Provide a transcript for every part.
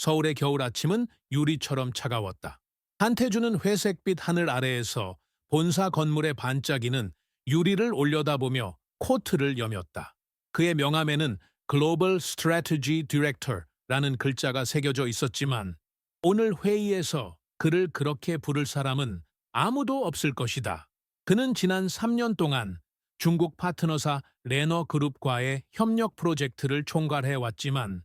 서울의 겨울 아침은 유리처럼 차가웠다. 한태준은 회색빛 하늘 아래에서 본사 건물에 반짝이는 유리를 올려다보며 코트를 여몄다. 그의 명함에는 글로벌 스트래티지 디렉터라는 글자가 새겨져 있었지만 오늘 회의에서 그를 그렇게 부를 사람은 아무도 없을 것이다. 그는 지난 3년 동안 중국 파트너사 레너그룹과의 협력 프로젝트를 총괄해왔지만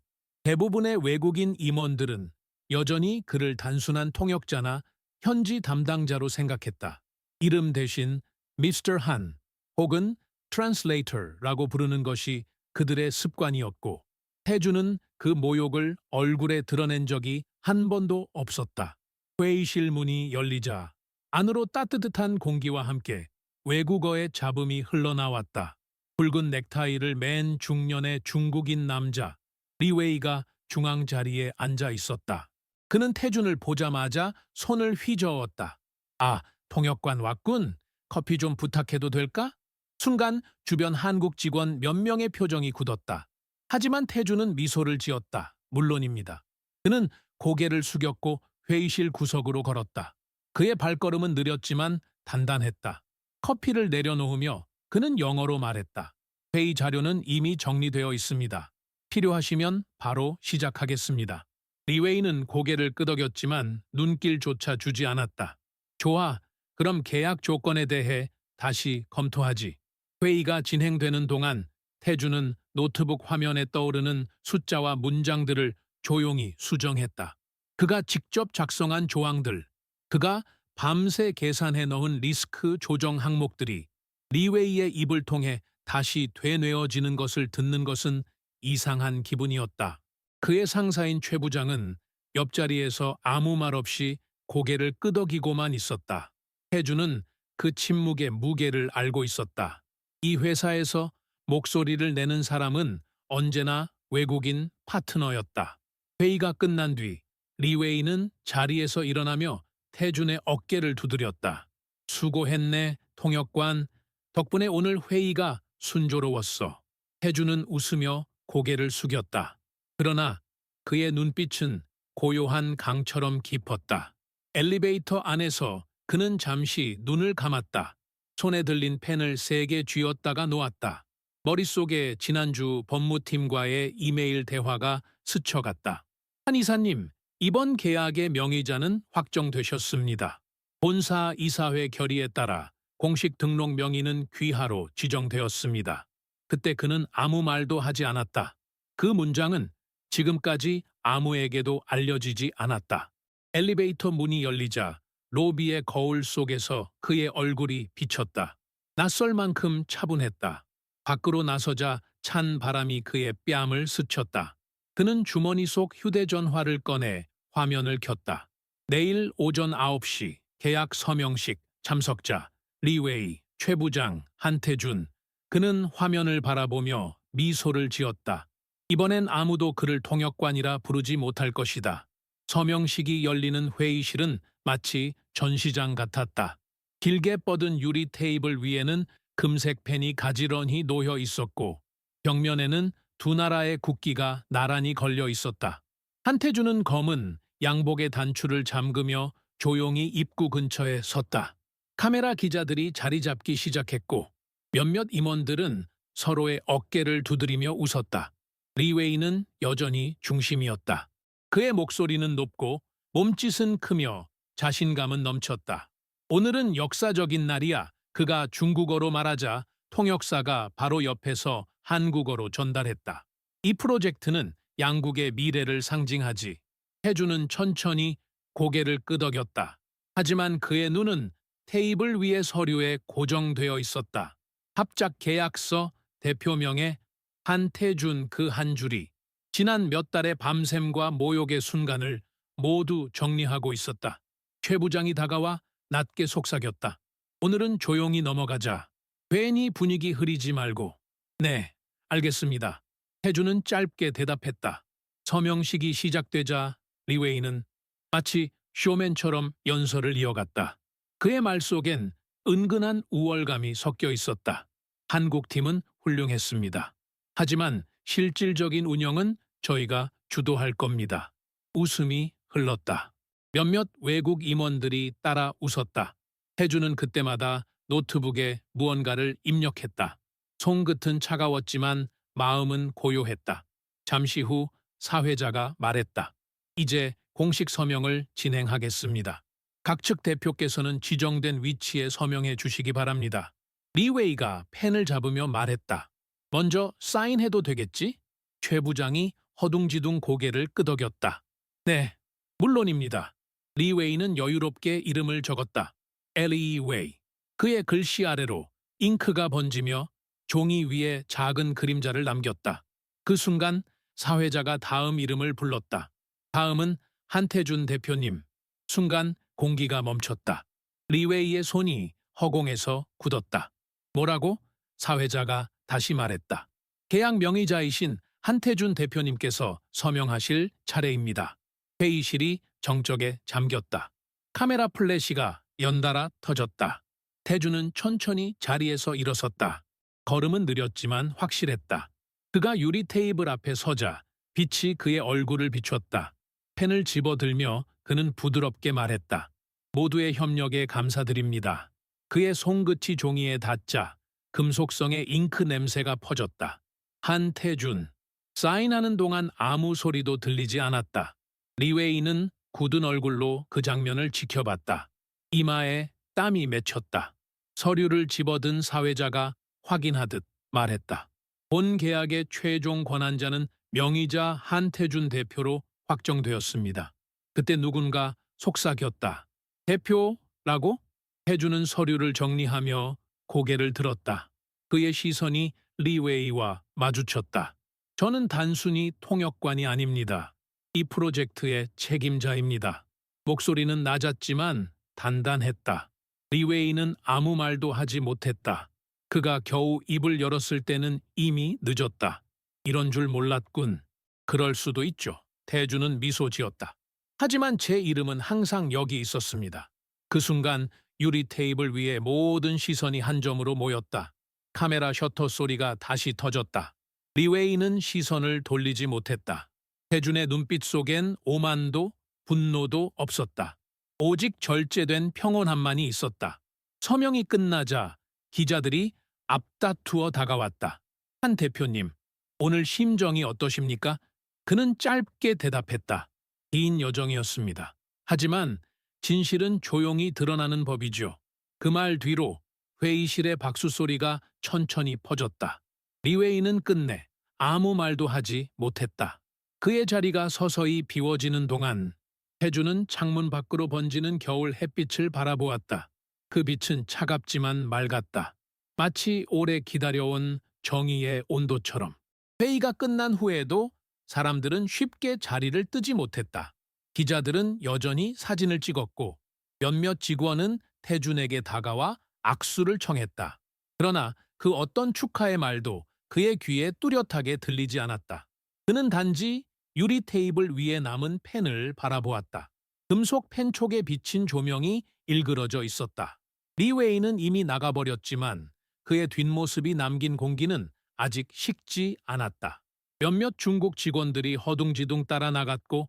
대부분의 외국인 임원들은 여전히 그를 단순한 통역자나 현지 담당자로 생각했다. 이름 대신 미스터 한 혹은 트랜슬레이터라고 부르는 것이 그들의 습관이었고 태주는 그 모욕을 얼굴에 드러낸 적이 한 번도 없었다. 회의실 문이 열리자 안으로 따뜻한 공기와 함께 외국어의 잡음이 흘러나왔다. 붉은 넥타이를 맨 중년의 중국인 남자 리웨이가 중앙 자리에 앉아 있었다. 그는 태준을 보자마자 손을 휘저었다. 아, 통역관 왔군. 커피 좀 부탁해도 될까? 순간 주변 한국 직원 몇 명의 표정이 굳었다. 하지만 태준은 미소를 지었다. 물론입니다. 그는 고개를 숙였고 회의실 구석으로 걸었다. 그의 발걸음은 느렸지만 단단했다. 커피를 내려놓으며 그는 영어로 말했다. 회의 자료는 이미 정리되어 있습니다. 필요하시면 바로 시작하겠습니다. 리웨이는 고개를 끄덕였지만 눈길조차 주지 않았다. 좋아, 그럼 계약 조건에 대해 다시 검토하지. 회의가 진행되는 동안 태주는 노트북 화면에 떠오르는 숫자와 문장들을 조용히 수정했다. 그가 직접 작성한 조항들, 그가 밤새 계산해 넣은 리스크 조정 항목들이 리웨이의 입을 통해 다시 되뇌어지는 것을 듣는 것은 이상한 기분이었다. 그의 상사인 최 부장은 옆자리에서 아무 말 없이 고개를 끄덕이고만 있었다. 태주는 그 침묵의 무게를 알고 있었다. 이 회사에서 목소리를 내는 사람은 언제나 외국인 파트너였다. 회의가 끝난 뒤 리웨이는 자리에서 일어나며 태준의 어깨를 두드렸다. 수고했네, 통역관. 덕분에 오늘 회의가 순조로웠어. 태준은 웃으며 고개를 숙였다. 그러나 그의 눈빛은 고요한 강처럼 깊었다. 엘리베이터 안에서 그는 잠시 눈을 감았다. 손에 들린 펜을 세게 쥐었다가 놓았다. 머릿속에 지난주 법무팀과의 이메일 대화가 스쳐갔다. 한 이사님, 이번 계약의 명의자는 확정되셨습니다. 본사 이사회 결의에 따라 공식 등록 명의는 귀하로 지정되었습니다. 그때 그는 아무 말도 하지 않았다. 그 문장은 지금까지 아무에게도 알려지지 않았다. 엘리베이터 문이 열리자 로비의 거울 속에서 그의 얼굴이 비쳤다. 낯설 만큼 차분했다. 밖으로 나서자 찬 바람이 그의 뺨을 스쳤다. 그는 주머니 속 휴대전화를 꺼내 화면을 켰다. 내일 오전 9시 계약 서명식 참석자 리웨이, 최 부장, 한태준. 그는 화면을 바라보며 미소를 지었다. 이번엔 아무도 그를 통역관이라 부르지 못할 것이다. 서명식이 열리는 회의실은 마치 전시장 같았다. 길게 뻗은 유리 테이블 위에는 금색 펜이 가지런히 놓여 있었고 벽면에는 두 나라의 국기가 나란히 걸려 있었다. 한태준은 검은 양복의 단추를 잠그며 조용히 입구 근처에 섰다. 카메라 기자들이 자리 잡기 시작했고 몇몇 임원들은 서로의 어깨를 두드리며 웃었다. 리웨이는 여전히 중심이었다. 그의 목소리는 높고 몸짓은 크며 자신감은 넘쳤다. 오늘은 역사적인 날이야. 그가 중국어로 말하자 통역사가 바로 옆에서 한국어로 전달했다. 이 프로젝트는 양국의 미래를 상징하지. 태주는 천천히 고개를 끄덕였다. 하지만 그의 눈은 테이블 위의 서류에 고정되어 있었다. 합작 계약서 대표명에 한태준 그 한 줄이 지난 몇 달의 밤샘과 모욕의 순간을 모두 정리하고 있었다. 최 부장이 다가와 낮게 속삭였다. 오늘은 조용히 넘어가자. 괜히 분위기 흐리지 말고. 네, 알겠습니다. 태준은 짧게 대답했다. 서명식이 시작되자 리웨이는 마치 쇼맨처럼 연설을 이어갔다. 그의 말 속엔 은근한 우월감이 섞여 있었다. 한국 팀은 훌륭했습니다. 하지만 실질적인 운영은 저희가 주도할 겁니다. 웃음이 흘렀다. 몇몇 외국 임원들이 따라 웃었다. 태주는 그때마다 노트북에 무언가를 입력했다. 손끝은 차가웠지만 마음은 고요했다. 잠시 후 사회자가 말했다. 이제 공식 서명을 진행하겠습니다. 각 측 대표께서는 지정된 위치에 서명해 주시기 바랍니다. 리웨이가 펜을 잡으며 말했다. 먼저 사인해도 되겠지? 최 부장이 허둥지둥 고개를 끄덕였다. 네, 물론입니다. 리웨이는 여유롭게 이름을 적었다. 엘리 웨이. 그의 글씨 아래로 잉크가 번지며 종이 위에 작은 그림자를 남겼다. 그 순간 사회자가 다음 이름을 불렀다. 다음은 한태준 대표님. 순간 공기가 멈췄다. 리웨이의 손이 허공에서 굳었다. 뭐라고? 사회자가 다시 말했다. 계약 명의자이신 한태준 대표님께서 서명하실 차례입니다. 회의실이 정적에 잠겼다. 카메라 플래시가 연달아 터졌다. 태준은 천천히 자리에서 일어섰다. 걸음은 느렸지만 확실했다. 그가 유리 테이블 앞에 서자 빛이 그의 얼굴을 비췄다. 펜을 집어들며 그는 부드럽게 말했다. 모두의 협력에 감사드립니다. 그의 손끝이 종이에 닿자 금속성의 잉크 냄새가 퍼졌다. 한태준. 사인하는 동안 아무 소리도 들리지 않았다. 리웨이는 굳은 얼굴로 그 장면을 지켜봤다. 이마에 땀이 맺혔다. 서류를 집어든 사회자가 확인하듯 말했다. 본 계약의 최종 권한자는 명의자 한태준 대표로 확정되었습니다. 그때 누군가 속삭였다. 대표라고? 태준은 서류를 정리하며 고개를 들었다. 그의 시선이 리웨이와 마주쳤다. 저는 단순히 통역관이 아닙니다. 이 프로젝트의 책임자입니다. 목소리는 낮았지만 단단했다. 리웨이는 아무 말도 하지 못했다. 그가 겨우 입을 열었을 때는 이미 늦었다. 이런 줄 몰랐군. 그럴 수도 있죠. 태주는 미소 지었다. 하지만 제 이름은 항상 여기 있었습니다. 그 순간 유리 테이블 위에 모든 시선이 한 점으로 모였다. 카메라 셔터 소리가 다시 터졌다. 리웨이는 시선을 돌리지 못했다. 태준의 눈빛 속엔 오만도 분노도 없었다. 오직 절제된 평온함만이 있었다. 서명이 끝나자 기자들이 앞다투어 다가왔다. 한 대표님, 오늘 심정이 어떠십니까? 그는 짧게 대답했다. 긴 여정이었습니다. 하지만 진실은 조용히 드러나는 법이죠. 그 말 뒤로 회의실의 박수 소리가 천천히 퍼졌다. 리웨이는 끝내 아무 말도 하지 못했다. 그의 자리가 서서히 비워지는 동안 태주는 창문 밖으로 번지는 겨울 햇빛을 바라보았다. 그 빛은 차갑지만 맑았다. 마치 오래 기다려온 정의의 온도처럼. 회의가 끝난 후에도 사람들은 쉽게 자리를 뜨지 못했다. 기자들은 여전히 사진을 찍었고 몇몇 직원은 태준에게 다가와 악수를 청했다. 그러나 그 어떤 축하의 말도 그의 귀에 뚜렷하게 들리지 않았다. 그는 단지 유리 테이블 위에 남은 펜을 바라보았다. 금속 펜촉에 비친 조명이 일그러져 있었다. 리웨이는 이미 나가버렸지만 그의 뒷모습이 남긴 공기는 아직 식지 않았다. 몇몇 중국 직원들이 허둥지둥 따라 나갔고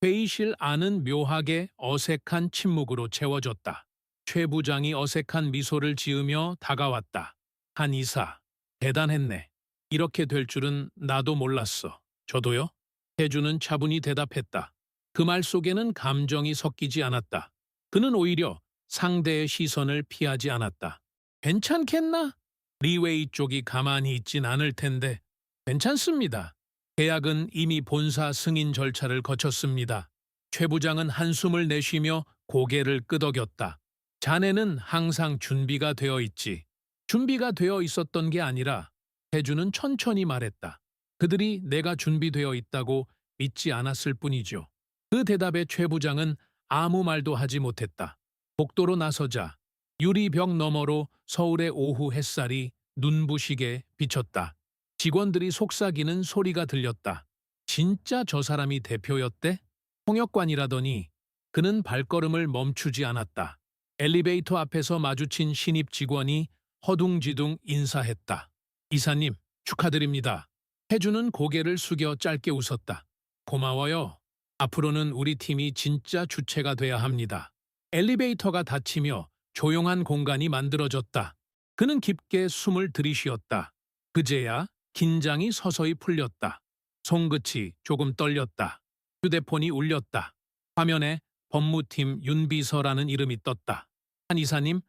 회의실 안은 묘하게 어색한 침묵으로 채워졌다. 최 부장이 어색한 미소를 지으며 다가왔다. 한 이사, 대단했네. 이렇게 될 줄은 나도 몰랐어. 저도요? 태주는 차분히 대답했다. 그 말 속에는 감정이 섞이지 않았다. 그는 오히려 상대의 시선을 피하지 않았다. 괜찮겠나? 리웨이 쪽이 가만히 있진 않을 텐데. 괜찮습니다. 계약은 이미 본사 승인 절차를 거쳤습니다. 최 부장은 한숨을 내쉬며 고개를 끄덕였다. 자네는 항상 준비가 되어 있지. 준비가 되어 있었던 게 아니라 태주는 천천히 말했다. 그들이 내가 준비되어 있다고 믿지 않았을 뿐이죠. 그 대답에 최 부장은 아무 말도 하지 못했다. 복도로 나서자 유리벽 너머로 서울의 오후 햇살이 눈부시게 비쳤다. 직원들이 속삭이는 소리가 들렸다. 진짜 저 사람이 대표였대? 통역관이라더니 그는 발걸음을 멈추지 않았다. 엘리베이터 앞에서 마주친 신입 직원이 허둥지둥 인사했다. 이사님, 축하드립니다. 태주는 고개를 숙여 짧게 웃었다. 고마워요. 앞으로는 우리 팀이 진짜 주체가 돼야 합니다. 엘리베이터가 닫히며 조용한 공간이 만들어졌다. 그는 깊게 숨을 들이쉬었다. 그제야 긴장이 서서히 풀렸다. 손끝이 조금 떨렸다. 휴대폰이 울렸다. 화면에 법무팀 윤비서라는 이름이 떴다. 한 이사님,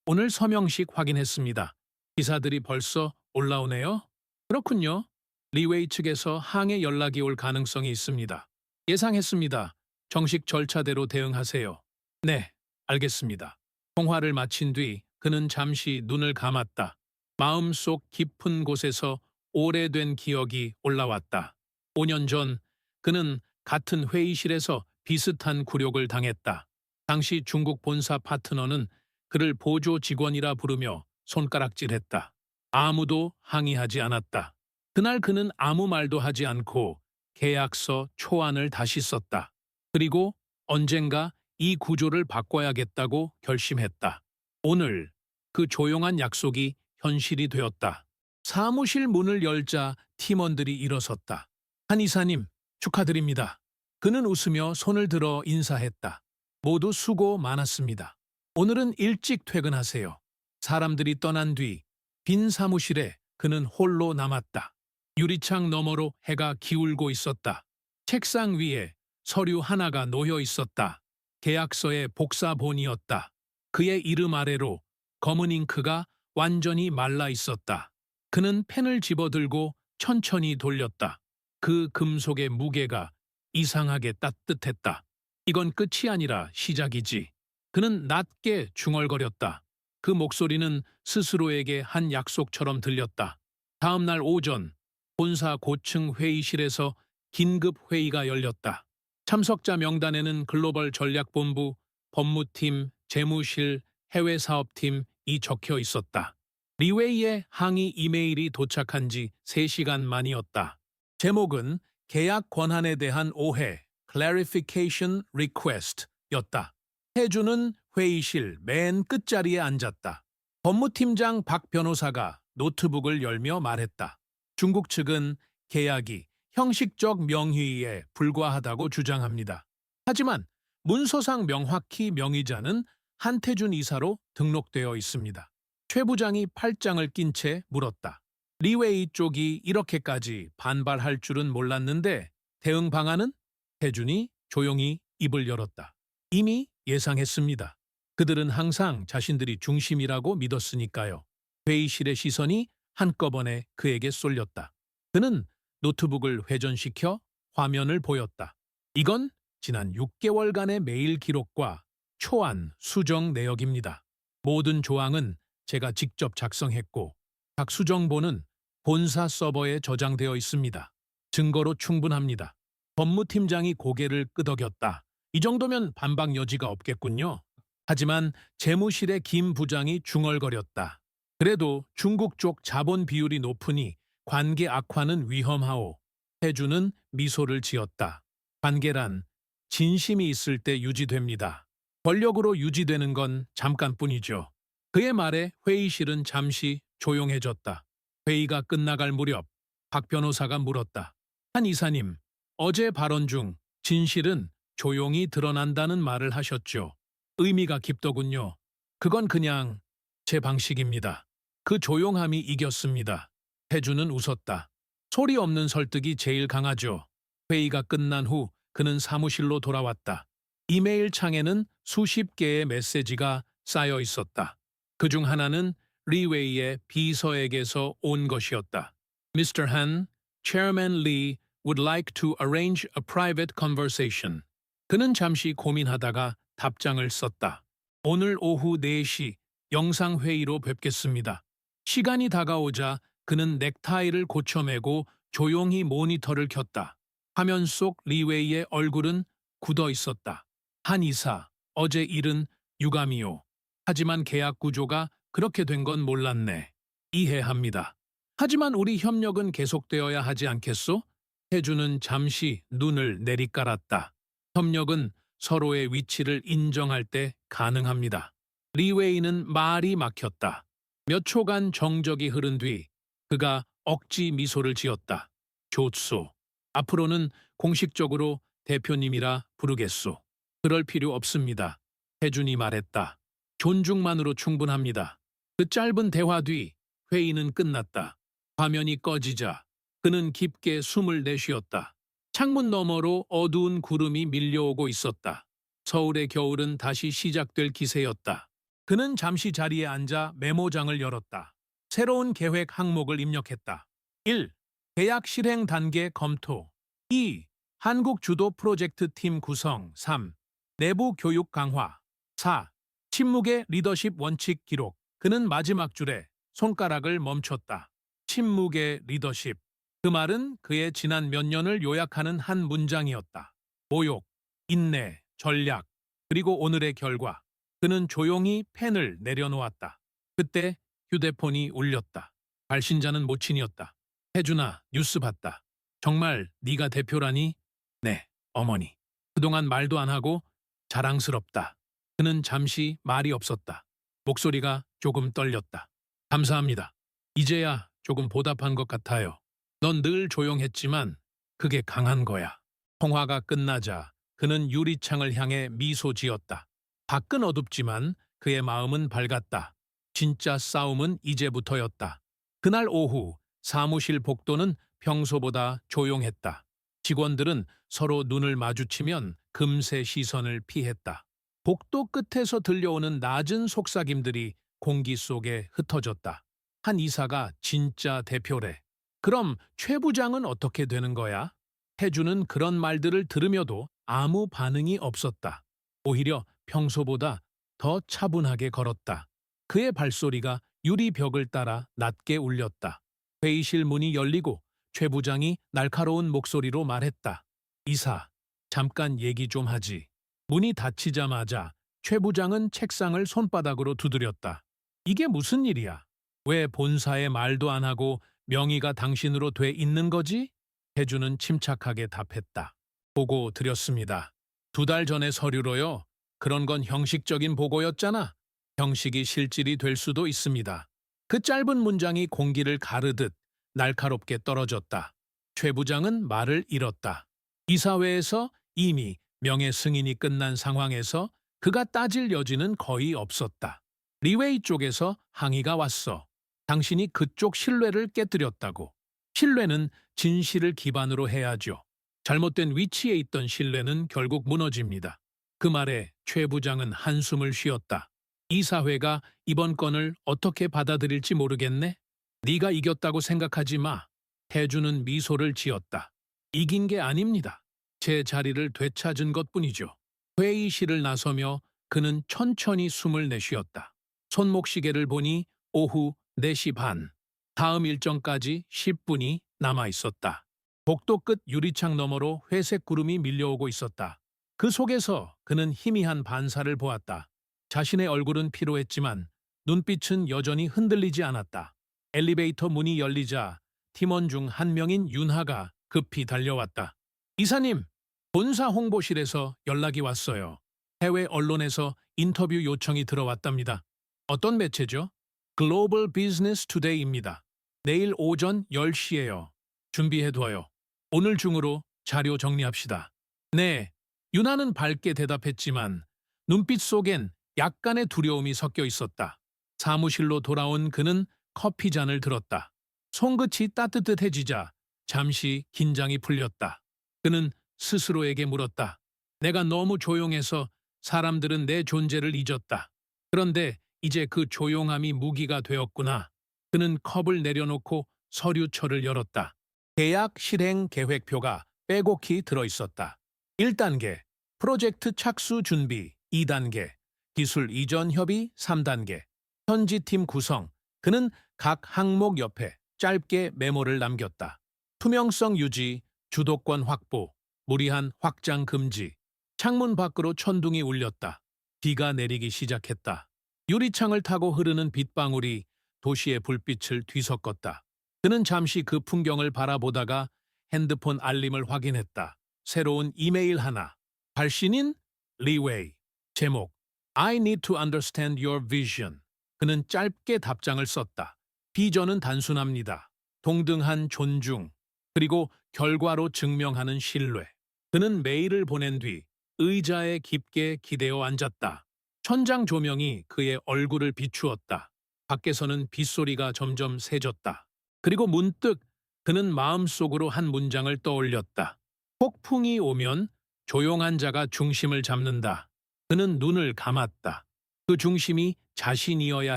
오늘 서명식 확인했습니다. 기사들이 벌써 올라오네요? 그렇군요. 리웨이 측에서 항해 연락이 올 가능성이 있습니다. 예상했습니다. 정식 절차대로 대응하세요. 네, 알겠습니다. 통화를 마친 뒤 그는 잠시 눈을 감았다. 마음속 깊은 곳에서 오래된 기억이 올라왔다. 5년 전 그는 같은 회의실에서 비슷한 굴욕을 당했다. 당시 중국 본사 파트너는 그를 보조 직원이라 부르며 손가락질했다. 아무도 항의하지 않았다. 그날 그는 아무 말도 하지 않고 계약서 초안을 다시 썼다. 그리고 언젠가 이 구조를 바꿔야겠다고 결심했다. 오늘 그 조용한 약속이 현실이 되었다. 사무실 문을 열자 팀원들이 일어섰다. 한 이사님, 축하드립니다. 그는 웃으며 손을 들어 인사했다. 모두 수고 많았습니다. 오늘은 일찍 퇴근하세요. 사람들이 떠난 뒤 빈 사무실에 그는 홀로 남았다. 유리창 너머로 해가 기울고 있었다. 책상 위에 서류 하나가 놓여 있었다. 계약서의 복사본이었다. 그의 이름 아래로 검은 잉크가 완전히 말라 있었다. 그는 펜을 집어들고 천천히 돌렸다. 그 금속의 무게가 이상하게 따뜻했다. 이건 끝이 아니라 시작이지. 그는 낮게 중얼거렸다. 그 목소리는 스스로에게 한 약속처럼 들렸다. 다음 날 오전, 본사 고층 회의실에서 긴급 회의가 열렸다. 참석자 명단에는 글로벌 전략본부, 법무팀, 재무실, 해외사업팀이 적혀 있었다. 리웨이의 항의 이메일이 도착한 지 3시간 만이었다. 제목은 계약 권한에 대한 오해, Clarification Request였다. 태주는 회의실 맨 끝자리에 앉았다. 법무팀장 박 변호사가 노트북을 열며 말했다. 중국 측은 계약이 형식적 명의에 불과하다고 주장합니다. 하지만 문서상 명확히 명의자는 한태준 이사로 등록되어 있습니다. 최 부장이 팔짱을 낀 채 물었다. 리웨이 쪽이 이렇게까지 반발할 줄은 몰랐는데 대응 방안은? 태준이 조용히 입을 열었다. 이미 예상했습니다. 그들은 항상 자신들이 중심이라고 믿었으니까요. 회의실의 시선이 한꺼번에 그에게 쏠렸다. 그는 노트북을 회전시켜 화면을 보였다. 이건 지난 6개월간의 메일 기록과 초안, 수정 내역입니다. 모든 조항은 제가 직접 작성했고 각 수정본은 본사 서버에 저장되어 있습니다. 증거로 충분합니다. 법무팀장이 고개를 끄덕였다. 이 정도면 반박 여지가 없겠군요. 하지만 재무실의 김 부장이 중얼거렸다. 그래도 중국 쪽 자본 비율이 높으니 관계 악화는 위험하오. 태주는 미소를 지었다. 관계란 진심이 있을 때 유지됩니다. 권력으로 유지되는 건 잠깐뿐이죠. 그의 말에 회의실은 잠시 조용해졌다. 회의가 끝나갈 무렵 박 변호사가 물었다. 한 이사님, 어제 발언 중 진실은 조용히 드러난다는 말을 하셨죠. 의미가 깊더군요. 그건 그냥 제 방식입니다. 그 조용함이 이겼습니다. 태주는 웃었다. 소리 없는 설득이 제일 강하죠. 회의가 끝난 후 그는 사무실로 돌아왔다. 이메일 창에는 수십 개의 메시지가 쌓여 있었다. 그중 하나는 리웨이의 비서에게서 온 것이었다. Mr. Han, Chairman Lee would like to arrange a private conversation. 그는 잠시 고민하다가 답장을 썼다. 오늘 오후 4시 영상회의로 뵙겠습니다. 시간이 다가오자 그는 넥타이를 고쳐매고 조용히 모니터를 켰다. 화면 속 리웨이의 얼굴은 굳어 있었다. 한 이사, 어제 일은 유감이요. 하지만 계약 구조가 그렇게 된 건 몰랐네. 이해합니다. 하지만 우리 협력은 계속되어야 하지 않겠소? 태주는 잠시 눈을 내리깔았다. 협력은 서로의 위치를 인정할 때 가능합니다. 리웨이는 말이 막혔다. 몇 초간 정적이 흐른 뒤 그가 억지 미소를 지었다. 좋소. 앞으로는 공식적으로 대표님이라 부르겠소. 그럴 필요 없습니다. 태준이 말했다. 존중만으로 충분합니다. 그 짧은 대화 뒤 회의는 끝났다. 화면이 꺼지자 그는 깊게 숨을 내쉬었다. 창문 너머로 어두운 구름이 밀려오고 있었다. 서울의 겨울은 다시 시작될 기세였다. 그는 잠시 자리에 앉아 메모장을 열었다. 새로운 계획 항목을 입력했다. 1. 계약 실행 단계 검토. 2. 한국 주도 프로젝트 팀 구성. 3. 내부 교육 강화. 4. 침묵의 리더십 원칙 기록. 그는 마지막 줄에 손가락을 멈췄다. 침묵의 리더십. 그 말은 그의 지난 몇 년을 요약하는 한 문장이었다. 모욕, 인내, 전략, 그리고 오늘의 결과. 그는 조용히 펜을 내려놓았다. 그때 휴대폰이 울렸다. 발신자는 모친이었다. 혜준아, 뉴스 봤다. 정말 네가 대표라니? 네, 어머니. 그동안 말도 안 하고 자랑스럽다. 그는 잠시 말이 없었다. 목소리가 조금 떨렸다. 감사합니다. 이제야 조금 보답한 것 같아요. 넌 늘 조용했지만 그게 강한 거야. 통화가 끝나자 그는 유리창을 향해 미소 지었다. 밖은 어둡지만 그의 마음은 밝았다. 진짜 싸움은 이제부터였다. 그날 오후 사무실 복도는 평소보다 조용했다. 직원들은 서로 눈을 마주치면 금세 시선을 피했다. 복도 끝에서 들려오는 낮은 속삭임들이 공기 속에 흩어졌다. 한 이사가 진짜 대표래. 그럼 최 부장은 어떻게 되는 거야? 태주는 그런 말들을 들으며도 아무 반응이 없었다. 오히려 평소보다 더 차분하게 걸었다. 그의 발소리가 유리벽을 따라 낮게 울렸다. 회의실 문이 열리고 최 부장이 날카로운 목소리로 말했다. 이사, 잠깐 얘기 좀 하지. 문이 닫히자마자 최 부장은 책상을 손바닥으로 두드렸다. 이게 무슨 일이야? 왜 본사에 말도 안 하고 명의가 당신으로 돼 있는 거지? 태주는 침착하게 답했다. 보고 드렸습니다. 2달 전에 서류로요. 그런 건 형식적인 보고였잖아. 형식이 실질이 될 수도 있습니다. 그 짧은 문장이 공기를 가르듯 날카롭게 떨어졌다. 최 부장은 말을 잃었다. 이사회에서 이미 명예 승인이 끝난 상황에서 그가 따질 여지는 거의 없었다. 리웨이 쪽에서 항의가 왔어. 당신이 그쪽 신뢰를 깨뜨렸다고. 신뢰는 진실을 기반으로 해야죠. 잘못된 위치에 있던 신뢰는 결국 무너집니다. 그 말에 최 부장은 한숨을 쉬었다. 이사회가 이번 건을 어떻게 받아들일지 모르겠네. 네가 이겼다고 생각하지 마. 태주는 미소를 지었다. 이긴 게 아닙니다. 제 자리를 되찾은 것뿐이죠. 회의실을 나서며 그는 천천히 숨을 내쉬었다. 손목시계를 보니 오후 4시 반. 다음 일정까지 10분이 남아 있었다. 복도 끝 유리창 너머로 회색 구름이 밀려오고 있었다. 그 속에서 그는 희미한 반사를 보았다. 자신의 얼굴은 피로했지만 눈빛은 여전히 흔들리지 않았다. 엘리베이터 문이 열리자 팀원 중 한 명인 윤하가 급히 달려왔다. 이사님, 본사 홍보실에서 연락이 왔어요. 해외 언론에서 인터뷰 요청이 들어왔답니다. 어떤 매체죠? 글로벌 비즈니스 투데이입니다. 내일 오전 10시에요. 준비해둬요. 오늘 중으로 자료 정리합시다. 네, 윤하는 밝게 대답했지만 눈빛 속엔 약간의 두려움이 섞여 있었다. 사무실로 돌아온 그는 커피 잔을 들었다. 손끝이 따뜻해지자 잠시 긴장이 풀렸다. 그는 스스로에게 물었다. 내가 너무 조용해서 사람들은 내 존재를 잊었다. 그런데 이제 그 조용함이 무기가 되었구나. 그는 컵을 내려놓고 서류철을 열었다. 계약 실행 계획표가 빼곡히 들어있었다. 1단계, 프로젝트 착수 준비. 2단계, 기술 이전 협의. 3단계, 현지팀 구성. 그는 각 항목 옆에 짧게 메모를 남겼다. 투명성 유지, 주도권 확보, 무리한 확장 금지. 창문 밖으로 천둥이 울렸다. 비가 내리기 시작했다. 유리창을 타고 흐르는 빗방울이 도시의 불빛을 뒤섞었다. 그는 잠시 그 풍경을 바라보다가 핸드폰 알림을 확인했다. 새로운 이메일 하나. 발신인 리웨이. 제목 I need to understand your vision. 그는 짧게 답장을 썼다. 비전은 단순합니다. 동등한 존중, 그리고 결과로 증명하는 신뢰. 그는 메일을 보낸 뒤 의자에 깊게 기대어 앉았다. 천장 조명이 그의 얼굴을 비추었다. 밖에서는 빗소리가 점점 세졌다. 그리고 문득 그는 마음속으로 한 문장을 떠올렸다. 폭풍이 오면 조용한 자가 중심을 잡는다. 그는 눈을 감았다. 그 중심이 자신이어야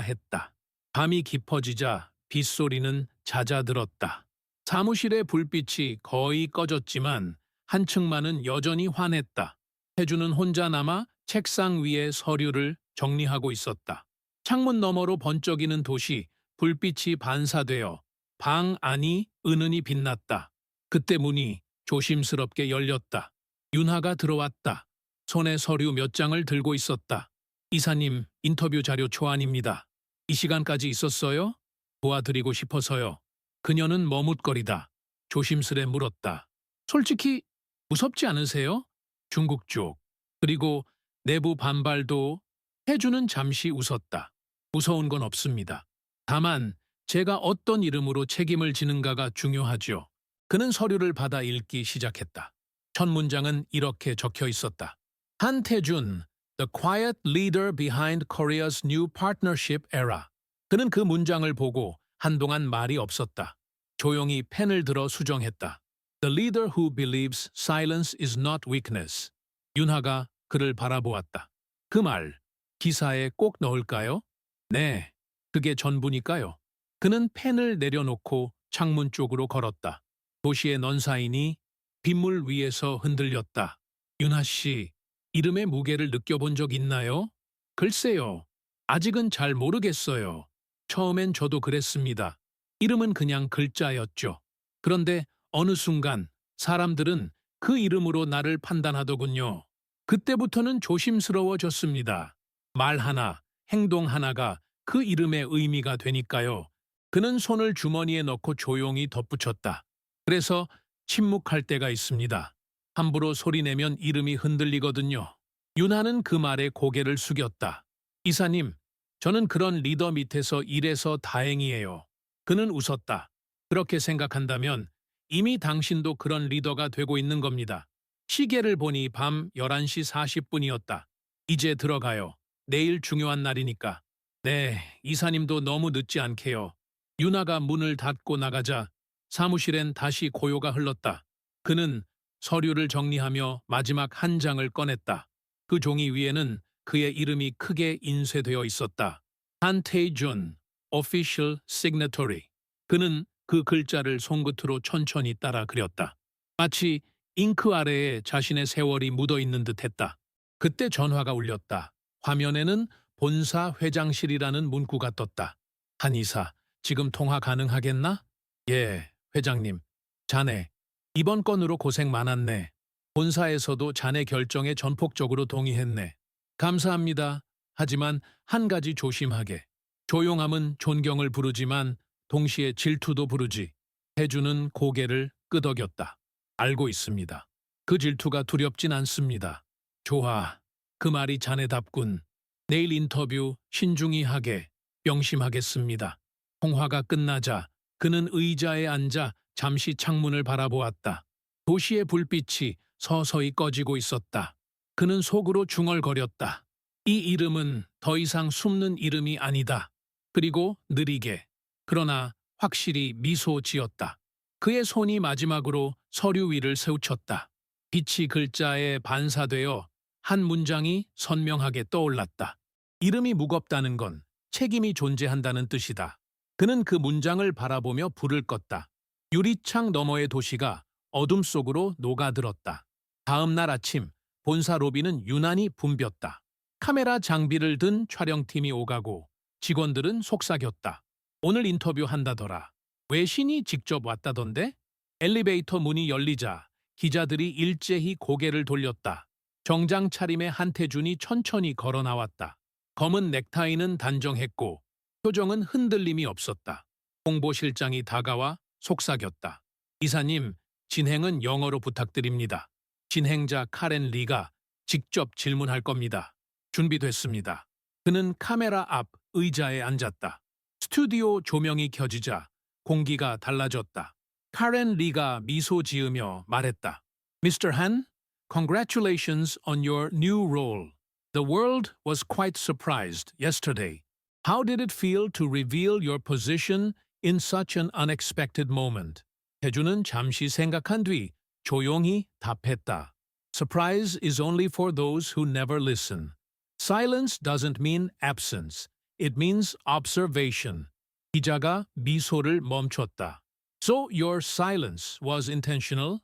했다. 밤이 깊어지자 빗소리는 잦아들었다. 사무실의 불빛이 거의 꺼졌지만 한층만은 여전히 환했다. 태주는 혼자 남아 책상 위에 서류를 정리하고 있었다. 창문 너머로 번쩍이는 도시, 불빛이 반사되어 방 안이 은은히 빛났다. 그때 문이 조심스럽게 열렸다. 윤하가 들어왔다. 손에 서류 몇 장을 들고 있었다. 이사님, 인터뷰 자료 초안입니다. 이 시간까지 있었어요? 도와드리고 싶어서요. 그녀는 머뭇거리다. 조심스레 물었다. 솔직히 무섭지 않으세요? 중국 쪽. 그리고 내부 반발도. 해주는 잠시 웃었다. 무서운 건 없습니다. 다만 제가 어떤 이름으로 책임을 지는가가 중요하죠. 그는 서류를 받아 읽기 시작했다. 첫 문장은 이렇게 적혀 있었다. 한태준, the quiet leader behind Korea's new partnership era. 그는 그 문장을 보고 한동안 말이 없었다. 조용히 펜을 들어 수정했다. The leader who believes silence is not weakness. 윤하가 그를 바라보았다. 그 말, 기사에 꼭 넣을까요? 네, 그게 전부니까요. 그는 펜을 내려놓고 창문 쪽으로 걸었다. 도시의 넌사인이 빗물 위에서 흔들렸다. 윤하 씨, 이름의 무게를 느껴본 적 있나요? 글쎄요. 아직은 잘 모르겠어요. 처음엔 저도 그랬습니다. 이름은 그냥 글자였죠. 그런데 어느 순간 사람들은 그 이름으로 나를 판단하더군요. 그때부터는 조심스러워졌습니다. 말 하나, 행동 하나가 그 이름의 의미가 되니까요. 그는 손을 주머니에 넣고 조용히 덧붙였다. 그래서 침묵할 때가 있습니다. 함부로 소리내면 이름이 흔들리거든요. 윤하는 그 말에 고개를 숙였다. 이사님, 저는 그런 리더 밑에서 일해서 다행이에요. 그는 웃었다. 그렇게 생각한다면 이미 당신도 그런 리더가 되고 있는 겁니다. 시계를 보니 밤 11시 40분이었다. 이제 들어가요. 내일 중요한 날이니까. 네, 이사님도 너무 늦지 않게요. 윤하가 문을 닫고 나가자 사무실엔 다시 고요가 흘렀다. 그는 서류를 정리하며 마지막 한 장을 꺼냈다. 그 종이 위에는 그의 이름이 크게 인쇄되어 있었다. 한태준, Official Signatory. 그는 그 글자를 손끝으로 천천히 따라 그렸다. 마치 잉크 아래에 자신의 세월이 묻어있는 듯했다. 그때 전화가 울렸다. 화면에는 본사 회장실이라는 문구가 떴다. 한 이사, 지금 통화 가능하겠나? 예, 회장님. 자네, 이번 건으로 고생 많았네. 본사에서도 자네 결정에 전폭적으로 동의했네. 감사합니다. 하지만 한 가지 조심하게. 조용함은 존경을 부르지만 동시에 질투도 부르지. 해주는 고개를 끄덕였다. 알고 있습니다. 그 질투가 두렵진 않습니다. 좋아. 그 말이 자네답군. 내일 인터뷰 신중히 하게. 명심하겠습니다. 통화가 끝나자 그는 의자에 앉아 잠시 창문을 바라보았다. 도시의 불빛이 서서히 꺼지고 있었다. 그는 속으로 중얼거렸다. 이 이름은 더 이상 숨는 이름이 아니다. 그리고 느리게, 그러나 확실히 미소 지었다. 그의 손이 마지막으로 서류 위를 세우쳤다. 빛이 글자에 반사되어 한 문장이 선명하게 떠올랐다. 이름이 무겁다는 건 책임이 존재한다는 뜻이다. 그는 그 문장을 바라보며 불을 껐다. 유리창 너머의 도시가 어둠 속으로 녹아들었다. 다음 날 아침 본사 로비는 유난히 붐볐다. 카메라 장비를 든 촬영팀이 오가고 직원들은 속삭였다. 오늘 인터뷰한다더라. 외신이 직접 왔다던데? 엘리베이터 문이 열리자 기자들이 일제히 고개를 돌렸다. 정장 차림의 한태준이 천천히 걸어 나왔다. 검은 넥타이는 단정했고 표정은 흔들림이 없었다. 홍보실장이 다가와 속삭였다. 이사님, 진행은 영어로 부탁드립니다. 진행자 카렌 리가 직접 질문할 겁니다. 준비됐습니다. 그는 카메라 앞 의자에 앉았다. 스튜디오 조명이 켜지자 공기가 달라졌다. 카렌 리가 미소 지으며 말했다. 미스터 한, congratulations on your new role. The world was quite surprised yesterday. How did it feel to reveal your position in such an unexpected moment? 태주는 잠시 생각한 뒤 조용히 답했다. Surprise is only for those who never listen. Silence doesn't mean absence. It means observation. 기자가 미소를 멈췄다. So your silence was intentional?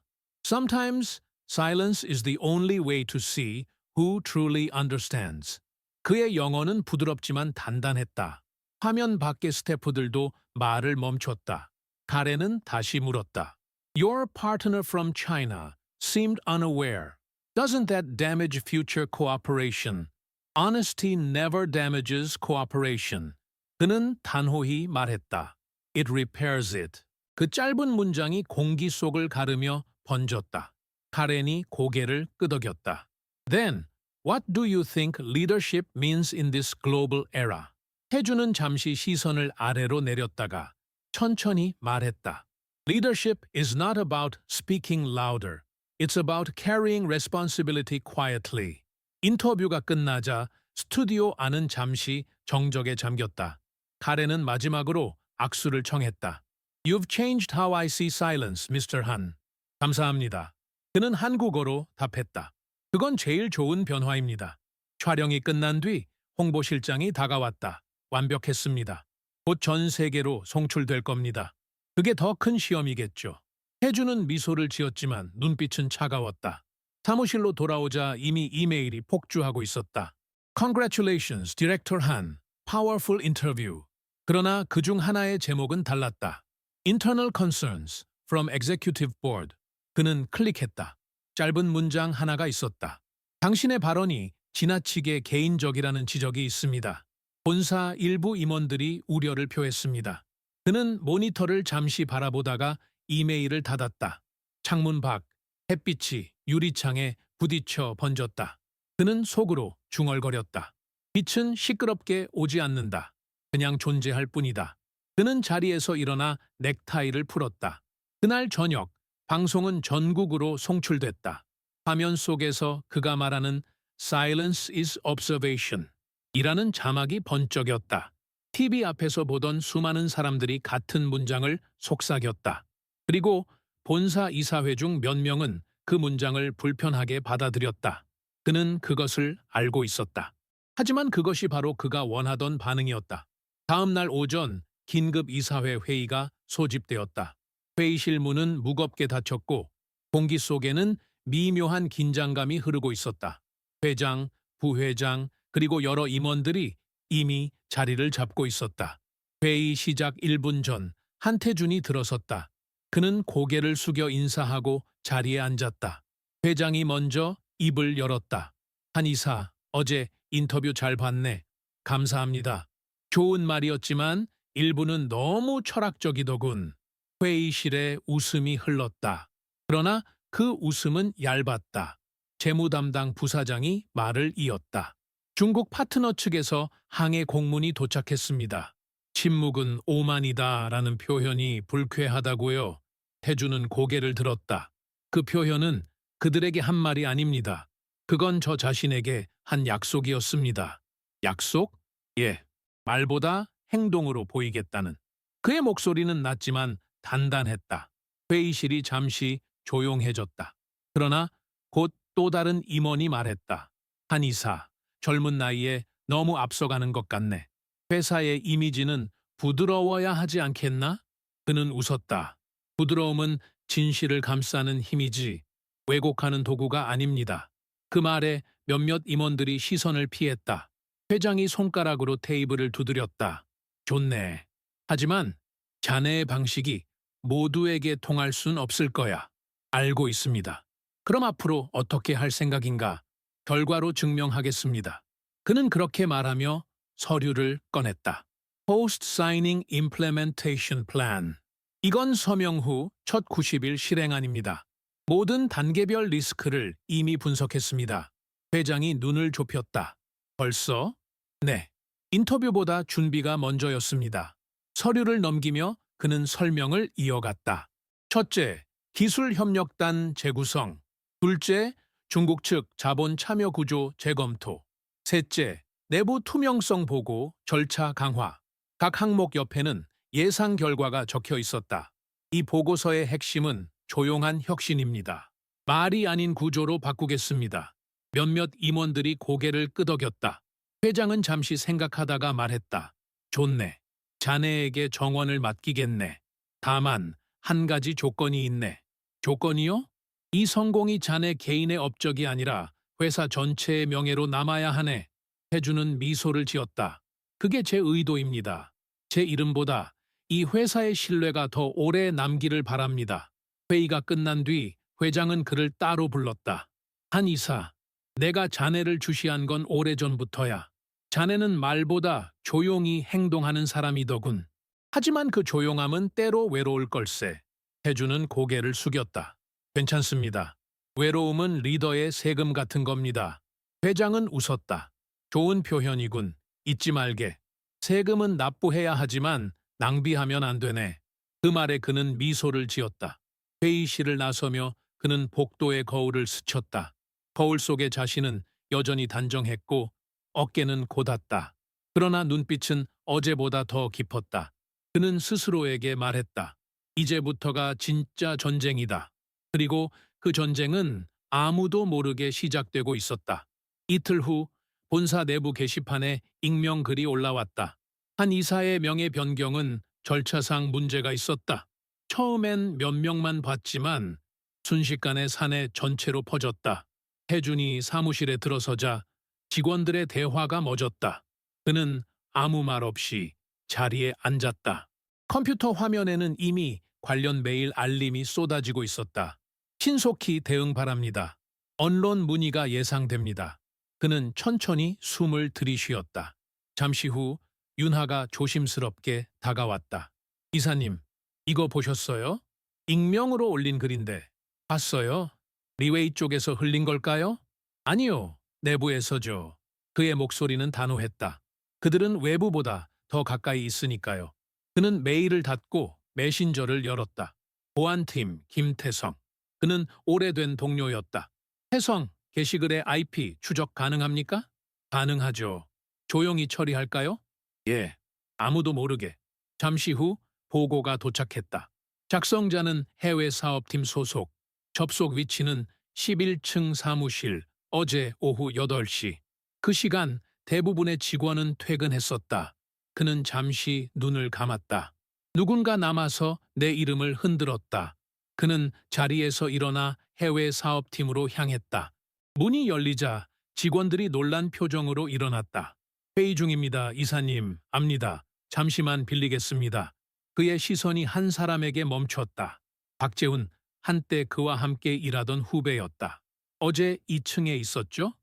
Sometimes silence is the only way to see who truly understands. 그의 영어는 부드럽지만 단단했다. 화면 밖의 스태프들도 말을 멈췄다. 카렌은 다시 물었다. Your partner from China seemed unaware. Doesn't that damage future cooperation? Honesty never damages cooperation. 그는 단호히 말했다. It repairs it. 그 짧은 문장이 공기 속을 가르며 번졌다. 카렌이 고개를 끄덕였다. Then, what do you think leadership means in this global era? 태주는 잠시 시선을 아래로 내렸다가 천천히 말했다. Leadership is not about speaking louder. It's about carrying responsibility quietly. 인터뷰가 끝나자 스튜디오 안은 잠시 정적에 잠겼다. 카렌은 마지막으로 악수를 청했다. You've changed how I see silence, Mr. Han. 감사합니다. 그는 한국어로 답했다. 그건 제일 좋은 변화입니다. 촬영이 끝난 뒤 홍보실장이 다가왔다. 완벽했습니다. 곧 전 세계로 송출될 겁니다. 그게 더 큰 시험이겠죠. 태주는 미소를 지었지만 눈빛은 차가웠다. 사무실로 돌아오자 이미 이메일이 폭주하고 있었다. Congratulations, Director Han. Powerful interview. 그러나 그중 하나의 제목은 달랐다. Internal Concerns from Executive Board. 그는 클릭했다. 짧은 문장 하나가 있었다. 당신의 발언이 지나치게 개인적이라는 지적이 있습니다. 본사 일부 임원들이 우려를 표했습니다. 그는 모니터를 잠시 바라보다가 이메일을 닫았다. 창문 밖 햇빛이 유리창에 부딪혀 번졌다. 그는 속으로 중얼거렸다. 빛은 시끄럽게 오지 않는다. 그냥 존재할 뿐이다. 그는 자리에서 일어나 넥타이를 풀었다. 그날 저녁 방송은 전국으로 송출됐다. 화면 속에서 그가 말하는 Silence is observation 이라는 자막이 번쩍였다. TV 앞에서 보던 수많은 사람들이 같은 문장을 속삭였다. 그리고 본사 이사회 중 몇 명은 그 문장을 불편하게 받아들였다. 그는 그것을 알고 있었다. 하지만 그것이 바로 그가 원하던 반응이었다. 다음 날 오전 긴급 이사회 회의가 소집되었다. 회의실 문은 무겁게 닫혔고 공기 속에는 미묘한 긴장감이 흐르고 있었다. 회장, 부회장, 그리고 여러 임원들이 이미 자리를 잡고 있었다. 회의 시작 1분 전 한태준이 들어섰다. 그는 고개를 숙여 인사하고 자리에 앉았다. 회장이 먼저 입을 열었다. 한 이사, 어제 인터뷰 잘 봤네. 감사합니다. 좋은 말이었지만 일부는 너무 철학적이더군. 회의실에 웃음이 흘렀다. 그러나 그 웃음은 얇았다. 재무 담당 부사장이 말을 이었다. 중국 파트너 측에서 항해 공문이 도착했습니다. 침묵은 오만이다라는 표현이 불쾌하다고요. 태주는 고개를 들었다. 그 표현은 그들에게 한 말이 아닙니다. 그건 저 자신에게 한 약속이었습니다. 약속? 예. 말보다 행동으로 보이겠다는. 그의 목소리는 낮지만 단단했다. 회의실이 잠시 조용해졌다. 그러나 곧 또 다른 임원이 말했다. 한 이사, 젊은 나이에 너무 앞서가는 것 같네. 회사의 이미지는 부드러워야 하지 않겠나? 그는 웃었다. 부드러움은 진실을 감싸는 힘이지 왜곡하는 도구가 아닙니다. 그 말에 몇몇 임원들이 시선을 피했다. 회장이 손가락으로 테이블을 두드렸다. 좋네. 하지만 자네의 방식이 모두에게 통할 순 없을 거야. 알고 있습니다. 그럼 앞으로 어떻게 할 생각인가? 결과로 증명하겠습니다. 그는 그렇게 말하며 서류를 꺼냈다. Post Signing Implementation Plan. 이건 서명 후 첫 90일 실행안입니다. 모든 단계별 리스크를 이미 분석했습니다. 회장이 눈을 좁혔다. 벌써? 네. 인터뷰보다 준비가 먼저였습니다. 서류를 넘기며 그는 설명을 이어갔다. 첫째, 기술협력단 재구성. 둘째, 중국 측 자본 참여 구조 재검토. 셋째, 내부 투명성 보고 절차 강화. 각 항목 옆에는 예상 결과가 적혀 있었다. 이 보고서의 핵심은 조용한 혁신입니다. 말이 아닌 구조로 바꾸겠습니다. 몇몇 임원들이 고개를 끄덕였다. 회장은 잠시 생각하다가 말했다. 좋네. 자네에게 정원을 맡기겠네. 다만 한 가지 조건이 있네. 조건이요? 이 성공이 자네 개인의 업적이 아니라 회사 전체의 명예로 남아야 하네. 해주는 미소를 지었다. 그게 제 의도입니다. 제 이름보다 이 회사의 신뢰가 더 오래 남기를 바랍니다. 회의가 끝난 뒤 회장은 그를 따로 불렀다. 한 이사, 내가 자네를 주시한 건 오래전부터야. 자네는 말보다 조용히 행동하는 사람이더군. 하지만 그 조용함은 때로 외로울 걸세. 해주는 고개를 숙였다. 괜찮습니다. 외로움은 리더의 세금 같은 겁니다. 회장은 웃었다. 좋은 표현이군. 잊지 말게. 세금은 납부해야 하지만 낭비하면 안 되네. 그 말에 그는 미소를 지었다. 회의실을 나서며 그는 복도의 거울을 스쳤다. 거울 속의 자신은 여전히 단정했고 어깨는 곧았다. 그러나 눈빛은 어제보다 더 깊었다. 그는 스스로에게 말했다. 이제부터가 진짜 전쟁이다. 그리고 그 전쟁은 아무도 모르게 시작되고 있었다. 이틀 후 본사 내부 게시판에 익명글이 올라왔다. 한 이사의 명예 변경은 절차상 문제가 있었다. 처음엔 몇 명만 봤지만 순식간에 사내 전체로 퍼졌다. 해준이 사무실에 들어서자 직원들의 대화가 멎었다. 그는 아무 말 없이 자리에 앉았다. 컴퓨터 화면에는 이미 관련 메일 알림이 쏟아지고 있었다. 신속히 대응 바랍니다. 언론 문의가 예상됩니다. 그는 천천히 숨을 들이쉬었다. 잠시 후 윤하가 조심스럽게 다가왔다. 이사님, 이거 보셨어요? 익명으로 올린 글인데. 봤어요? 리웨이 쪽에서 흘린 걸까요? 아니요, 내부에서죠. 그의 목소리는 단호했다. 그들은 외부보다 더 가까이 있으니까요. 그는 메일을 닫고 메신저를 열었다. 보안팀 김태성. 그는 오래된 동료였다. 태성, 게시글의 IP 추적 가능합니까? 가능하죠. 조용히 처리할까요? 예, 아무도 모르게. 잠시 후 보고가 도착했다. 작성자는 해외 사업팀 소속, 접속 위치는 11층 사무실, 어제 오후 8시. 그 시간 대부분의 직원은 퇴근했었다. 그는 잠시 눈을 감았다. 누군가 남아서 내 이름을 흔들었다. 그는 자리에서 일어나 해외 사업팀으로 향했다. 문이 열리자 직원들이 놀란 표정으로 일어났다. 회의 중입니다, 이사님. 압니다. 잠시만 빌리겠습니다. 그의 시선이 한 사람에게 멈췄다. 박재훈, 한때 그와 함께 일하던 후배였다. 어제 2층에 있었죠?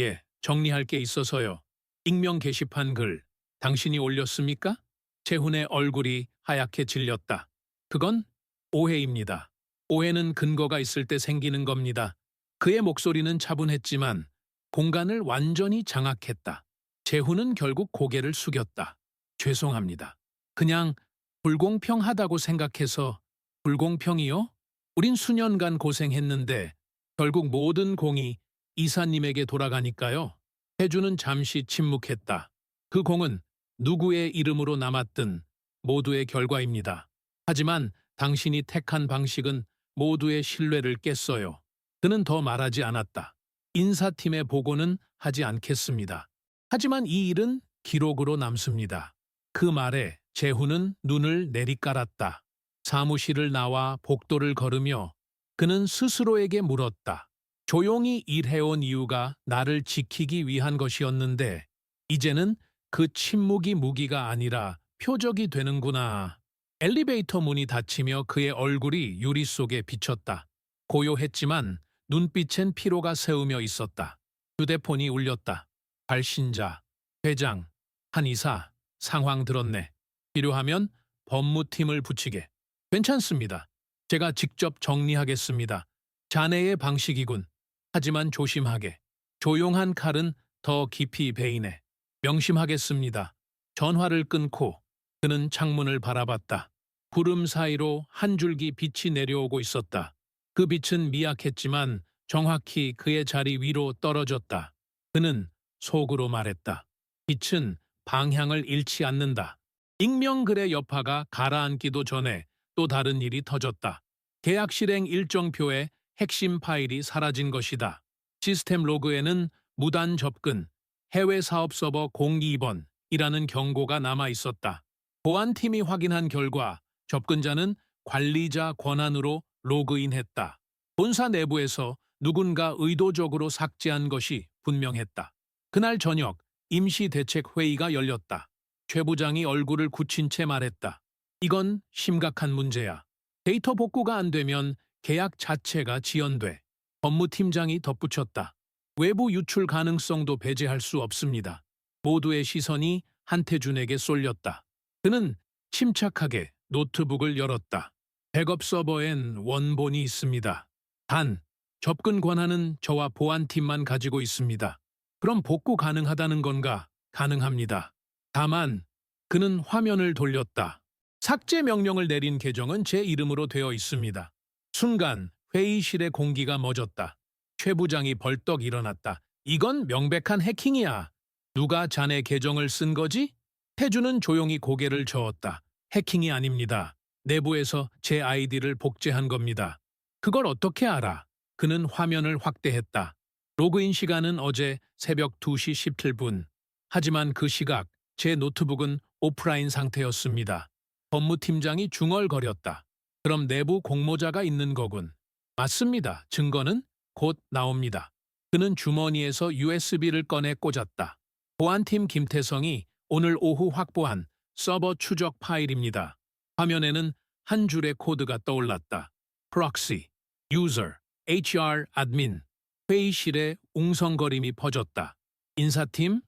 예, 정리할 게 있어서요. 익명 게시판 글, 당신이 올렸습니까? 재훈의 얼굴이 하얗게 질렸다. 그건 오해입니다. 오해는 근거가 있을 때 생기는 겁니다. 그의 목소리는 차분했지만 공간을 완전히 장악했다. 재훈은 결국 고개를 숙였다. 죄송합니다. 그냥 불공평하다고 생각해서. 불공평이요? 우린 수년간 고생했는데 결국 모든 공이 이사님에게 돌아가니까요. 해주는 잠시 침묵했다. 그 공은 누구의 이름으로 남았든 모두의 결과입니다. 하지만 당신이 택한 방식은 모두의 신뢰를 깼어요. 그는 더 말하지 않았다. 인사팀의 보고는 하지 않겠습니다. 하지만 이 일은 기록으로 남습니다. 그 말에 재훈은 눈을 내리깔았다. 사무실을 나와 복도를 걸으며 그는 스스로에게 물었다. 조용히 일해온 이유가 나를 지키기 위한 것이었는데 이제는 그 침묵이 무기가 아니라 표적이 되는구나. 엘리베이터 문이 닫히며 그의 얼굴이 유리 속에 비쳤다. 고요했지만 눈빛엔 피로가 새우며 있었다. 휴대폰이 울렸다. 발신자, 회장, 한의사, 상황 들었네. 필요하면 법무팀을 붙이게. 괜찮습니다. 제가 직접 정리하겠습니다. 자네의 방식이군. 하지만 조심하게. 조용한 칼은 더 깊이 베이네. 명심하겠습니다. 전화를 끊고 그는 창문을 바라봤다. 구름 사이로 한 줄기 빛이 내려오고 있었다. 그 빛은 미약했지만 정확히 그의 자리 위로 떨어졌다. 그는 속으로 말했다. 빛은 방향을 잃지 않는다. 익명글의 여파가 가라앉기도 전에 또 다른 일이 터졌다. 계약 실행 일정표에 핵심 파일이 사라진 것이다. 시스템 로그에는 무단 접근, 해외 사업 서버 02번이라는 경고가 남아 있었다. 보안팀이 확인한 결과 접근자는 관리자 권한으로 로그인했다. 본사 내부에서 누군가 의도적으로 삭제한 것이 분명했다. 그날 저녁 임시대책회의가 열렸다. 최 부장이 얼굴을 굳힌 채 말했다. 이건 심각한 문제야. 데이터 복구가 안 되면 계약 자체가 지연돼. 법무팀장이 덧붙였다. 외부 유출 가능성도 배제할 수 없습니다. 모두의 시선이 한태준에게 쏠렸다. 그는 침착하게 노트북을 열었다. 백업 서버엔 원본이 있습니다. 단, 접근 권한은 저와 보안팀만 가지고 있습니다. 그럼 복구 가능하다는 건가? 가능합니다. 다만, 그는 화면을 돌렸다. 삭제 명령을 내린 계정은 제 이름으로 되어 있습니다. 순간 회의실의 공기가 멎었다. 최 부장이 벌떡 일어났다. 이건 명백한 해킹이야. 누가 자네 계정을 쓴 거지? 태주는 조용히 고개를 저었다. 해킹이 아닙니다. 내부에서 제 아이디를 복제한 겁니다. 그걸 어떻게 알아? 그는 화면을 확대했다. 로그인 시간은 어제 새벽 2시 17분. 하지만 그 시각 제 노트북은 오프라인 상태였습니다. 법무팀장이 중얼거렸다. 그럼 내부 공모자가 있는 거군. 맞습니다. 증거는 곧 나옵니다. 그는 주머니에서 USB를 꺼내 꽂았다. 보안팀 김태성이 오늘 오후 확보한 서버 추적 파일입니다. 화면에는 한 줄의 코드가 떠올랐다. proxy, user, HR admin. 회의실에 웅성거림이 퍼졌다. 인사팀?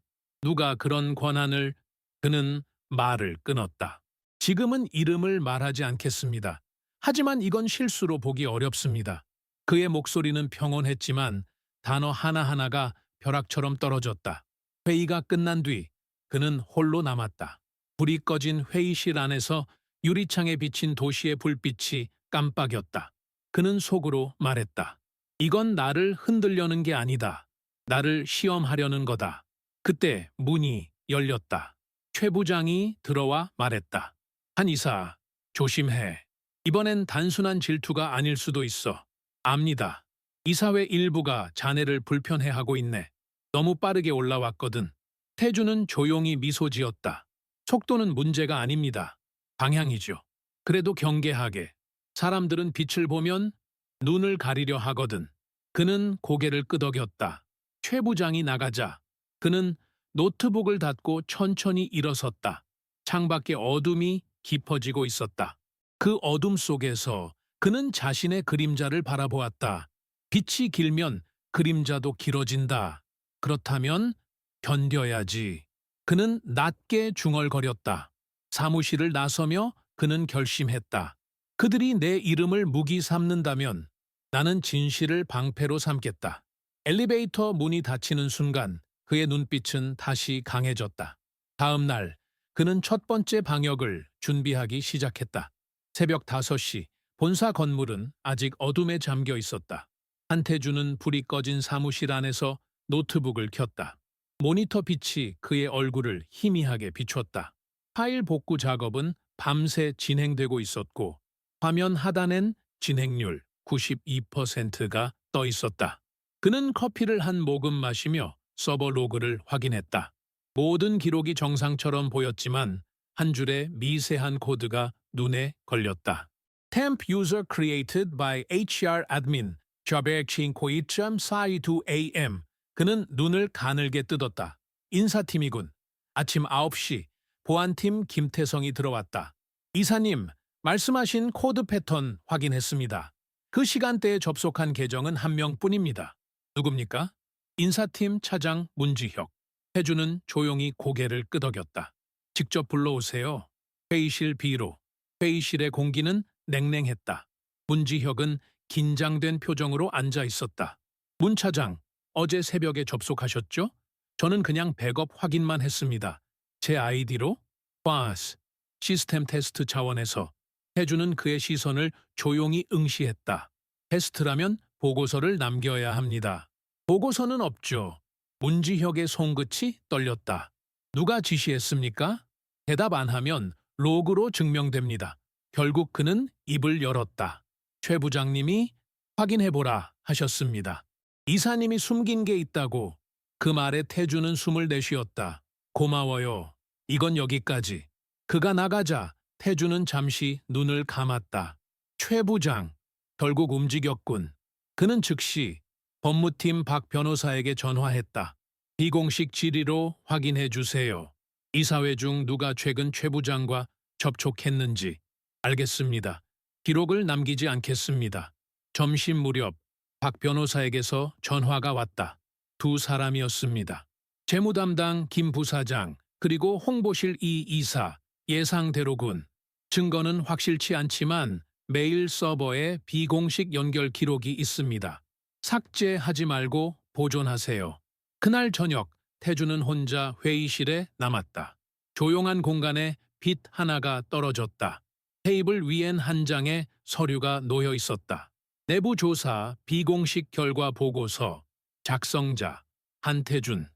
누가 그런 권한을? 그는 말을 끊었다. 지금은 이름을 말하지 않겠습니다. 하지만 이건 실수로 보기 어렵습니다. 그의 목소리는 평온했지만 단어 하나하나가 벼락처럼 떨어졌다. 회의가 끝난 뒤 그는 홀로 남았다. 불이 꺼진 회의실 안에서 유리창에 비친 도시의 불빛이 깜빡였다. 그는 속으로 말했다. 이건 나를 흔들려는 게 아니다. 나를 시험하려는 거다. 그때 문이 열렸다. 최 부장이 들어와 말했다. 한 이사, 조심해. 이번엔 단순한 질투가 아닐 수도 있어. 압니다. 이사회 일부가 자네를 불편해하고 있네. 너무 빠르게 올라왔거든. 태주는 조용히 미소 지었다. 속도는 문제가 아닙니다. 방향이죠. 그래도 경계하게. 사람들은 빛을 보면 눈을 가리려 하거든. 그는 고개를 끄덕였다. 최 부장이 나가자 그는 노트북을 닫고 천천히 일어섰다. 창밖에 어둠이 깊어지고 있었다. 그 어둠 속에서 그는 자신의 그림자를 바라보았다. 빛이 길면 그림자도 길어진다. 그렇다면 견뎌야지. 그는 낮게 중얼거렸다. 사무실을 나서며 그는 결심했다. 그들이 내 이름을 무기 삼는다면 나는 진실을 방패로 삼겠다. 엘리베이터 문이 닫히는 순간 그의 눈빛은 다시 강해졌다. 다음 날 그는 첫 번째 방역을 준비하기 시작했다. 새벽 5시 본사 건물은 아직 어둠에 잠겨 있었다. 한태주는 불이 꺼진 사무실 안에서 노트북을 켰다. 모니터 빛이 그의 얼굴을 희미하게 비췄다. 파일 복구 작업은 밤새 진행되고 있었고 화면 하단엔 진행률 92%가 떠 있었다. 그는 커피를 한 모금 마시며 서버 로그를 확인했다. 모든 기록이 정상처럼 보였지만 한 줄의 미세한 코드가 눈에 걸렸다. Temp user created by HR admin, 저백 5.42 am. 그는 눈을 가늘게 뜯었다. 인사팀이군. 아침 9시 보안팀 김태성이 들어왔다. 이사님, 말씀하신 코드 패턴 확인했습니다. 그 시간대에 접속한 계정은 한 명뿐입니다. 누굽니까? 인사팀 차장 문지혁. 태주는 조용히 고개를 끄덕였다. 직접 불러오세요. 회의실 B로. 회의실의 공기는 냉랭했다. 문지혁은 긴장된 표정으로 앉아 있었다. 문 차장, 어제 새벽에 접속하셨죠? 저는 그냥 백업 확인만 했습니다. 제 아이디로? 파스. 시스템 테스트 차원에서. 태주는 그의 시선을 조용히 응시했다. 테스트라면 보고서를 남겨야 합니다. 보고서는 없죠. 문지혁의 손끝이 떨렸다. 누가 지시했습니까? 대답 안 하면 로그로 증명됩니다. 결국 그는 입을 열었다. 최 부장님이 확인해보라 하셨습니다. 이사님이 숨긴 게 있다고. 그 말에 태주는 숨을 내쉬었다. 고마워요. 이건 여기까지. 그가 나가자 태주는 잠시 눈을 감았다. 최 부장, 결국 움직였군. 그는 즉시 법무팀 박 변호사에게 전화했다. 비공식 질의로 확인해 주세요. 이사회 중 누가 최근 최 부장과 접촉했는지. 알겠습니다. 기록을 남기지 않겠습니다. 점심 무렵 박 변호사에게서 전화가 왔다. 두 사람이었습니다. 재무담당 김 부사장 그리고 홍보실 이 이사 예상대로군. 증거는 확실치 않지만 메일 서버에 비공식 연결 기록이 있습니다. 삭제하지 말고 보존하세요. 그날 저녁 태주는 혼자 회의실에 남았다. 조용한 공간에 빛 하나가 떨어졌다. 테이블 위엔 한 장의 서류가 놓여 있었다. 내부 조사 비공식 결과 보고서 작성자 한태준.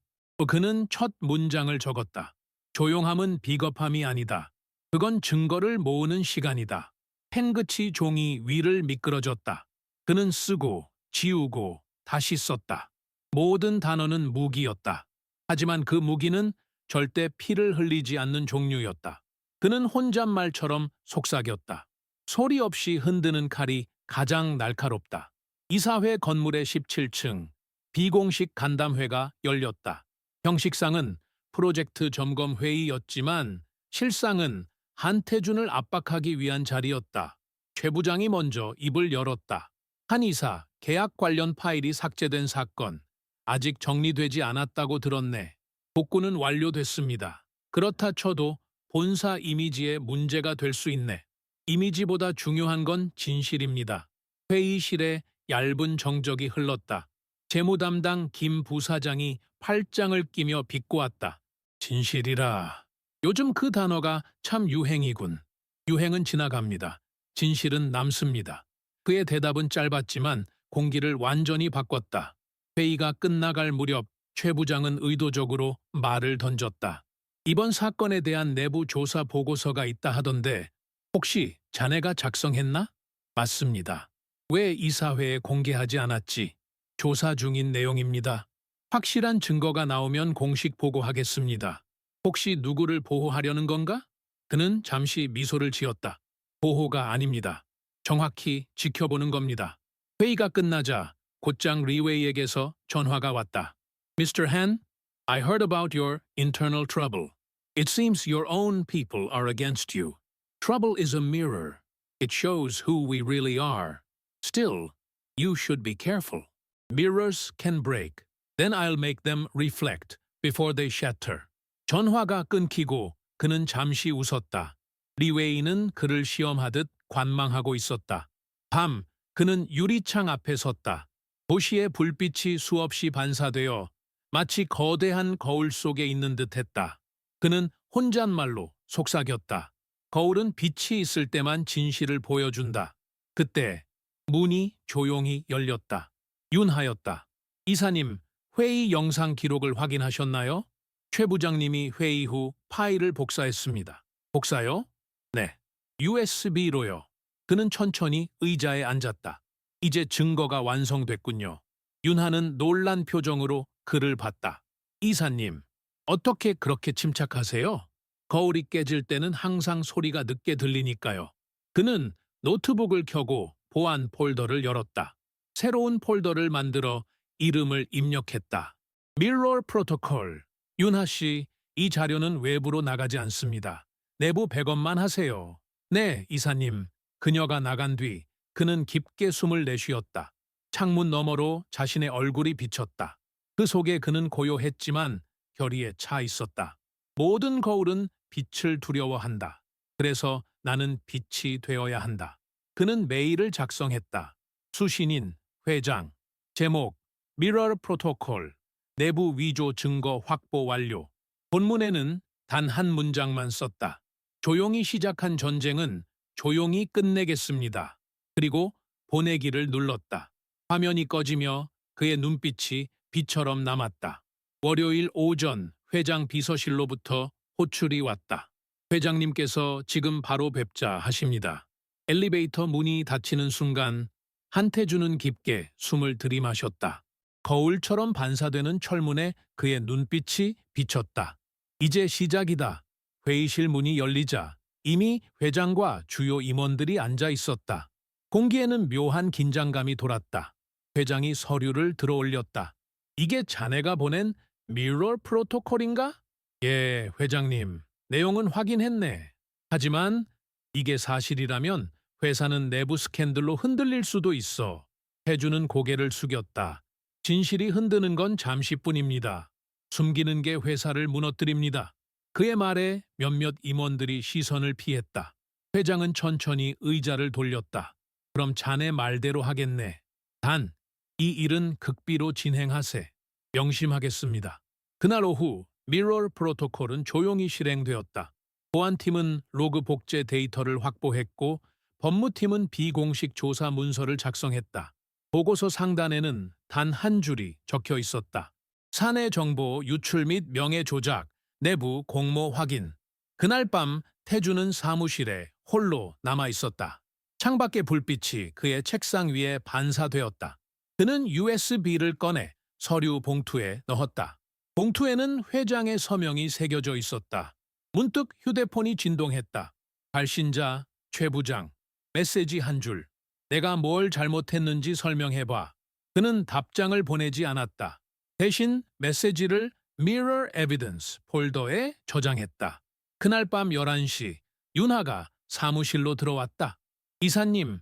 그는 첫 문장을 적었다. 조용함은 비겁함이 아니다. 그건 증거를 모으는 시간이다. 펜끝이 종이 위를 미끄러졌다. 그는 쓰고 지우고 다시 썼다. 모든 단어는 무기였다. 하지만 그 무기는 절대 피를 흘리지 않는 종류였다. 그는 혼잣말처럼 속삭였다. 소리 없이 흔드는 칼이 가장 날카롭다. 이사회 건물의 17층 비공식 간담회가 열렸다. 형식상은 프로젝트 점검 회의였지만 실상은 한태준을 압박하기 위한 자리였다. 최 부장이 먼저 입을 열었다. 한 이사, 계약 관련 파일이 삭제된 사건. 아직 정리되지 않았다고 들었네. 복구는 완료됐습니다. 그렇다 쳐도 본사 이미지에 문제가 될 수 있네. 이미지보다 중요한 건 진실입니다. 회의실에 얇은 정적이 흘렀다. 재무담당 김 부사장이 팔짱을 끼며 비꼬았다. 진실이라. 요즘 그 단어가 참 유행이군. 유행은 지나갑니다. 진실은 남습니다. 그의 대답은 짧았지만 공기를 완전히 바꿨다. 회의가 끝나갈 무렵 최 부장은 의도적으로 말을 던졌다. 이번 사건에 대한 내부 조사 보고서가 있다 하던데 혹시 자네가 작성했나? 맞습니다. 왜 이사회에 공개하지 않았지? 조사 중인 내용입니다. 확실한 증거가 나오면 공식 보고하겠습니다. 혹시 누구를 보호하려는 건가? 그는 잠시 미소를 지었다. 보호가 아닙니다. 정확히 지켜보는 겁니다. 회의가 끝나자 곧장 리웨이에게서 전화가 왔다. Mr. Han, I heard about your internal trouble. It seems your own people are against you. Trouble is a mirror. It shows who we really are. Still, you should be careful. Mirrors can break. Then I'll make them reflect before they shatter. 전화가 끊기고 그는 잠시 웃었다. 리웨이는 그를 시험하듯 관망하고 있었다. 밤, 그는 유리창 앞에 섰다. 도시의 불빛이 수없이 반사되어 마치 거대한 거울 속에 있는 듯했다. 그는 혼잣말로 속삭였다. 거울은 빛이 있을 때만 진실을 보여준다. 그때 문이 조용히 열렸다. 윤하였다. 이사님, 회의 영상 기록을 확인하셨나요? 최 부장님이 회의 후 파일을 복사했습니다. 복사요? 네. USB로요. 그는 천천히 의자에 앉았다. 이제 증거가 완성됐군요. 윤하는 놀란 표정으로 그를 봤다. 이사님, 어떻게 그렇게 침착하세요? 거울이 깨질 때는 항상 소리가 늦게 들리니까요. 그는 노트북을 켜고 보안 폴더를 열었다. 새로운 폴더를 만들어 이름을 입력했다. Mirror Protocol. 윤하 씨, 이 자료는 외부로 나가지 않습니다. 내부 백업만 하세요. 네, 이사님. 그녀가 나간 뒤 그는 깊게 숨을 내쉬었다. 창문 너머로 자신의 얼굴이 비쳤다. 그 속에 그는 고요했지만 결의에 차 있었다. 모든 거울은 빛을 두려워한다. 그래서 나는 빛이 되어야 한다. 그는 메일을 작성했다. 수신인, 회장, 제목, Mirror Protocol, 내부 위조 증거 확보 완료. 본문에는 단 한 문장만 썼다. 조용히 시작한 전쟁은 조용히 끝내겠습니다. 그리고 보내기를 눌렀다. 화면이 꺼지며 그의 눈빛이 빛처럼 남았다. 월요일 오전 회장 비서실로부터 호출이 왔다. 회장님께서 지금 바로 뵙자 하십니다. 엘리베이터 문이 닫히는 순간 한태준은 깊게 숨을 들이마셨다. 거울처럼 반사되는 철문에 그의 눈빛이 비쳤다. 이제 시작이다. 회의실 문이 열리자 이미 회장과 주요 임원들이 앉아 있었다. 공기에는 묘한 긴장감이 돌았다. 회장이 서류를 들어올렸다. 이게 자네가 보낸 미러 프로토콜인가? 예, 회장님. 내용은 확인했네. 하지만 이게 사실이라면 회사는 내부 스캔들로 흔들릴 수도 있어. 태주는 고개를 숙였다. 진실이 흔드는 건 잠시뿐입니다. 숨기는 게 회사를 무너뜨립니다. 그의 말에 몇몇 임원들이 시선을 피했다. 회장은 천천히 의자를 돌렸다. 그럼 자네 말대로 하겠네. 단, 이 일은 극비로 진행하세. 명심하겠습니다. 그날 오후 미러 프로토콜은 조용히 실행되었다. 보안팀은 로그 복제 데이터를 확보했고 법무팀은 비공식 조사 문서를 작성했다. 보고서 상단에는 단 한 줄이 적혀 있었다. 사내 정보 유출 및 명예 조작, 내부 공모 확인. 그날 밤 태주는 사무실에 홀로 남아 있었다. 창밖의 불빛이 그의 책상 위에 반사되었다. 그는 USB를 꺼내 서류 봉투에 넣었다. 봉투에는 회장의 서명이 새겨져 있었다. 문득 휴대폰이 진동했다. 발신자 최 부장. 메시지 한 줄. 내가 뭘 잘못했는지 설명해봐. 그는 답장을 보내지 않았다. 대신 메시지를 Mirror Evidence 폴더에 저장했다. 그날 밤 11시 윤하가 사무실로 들어왔다. 이사님,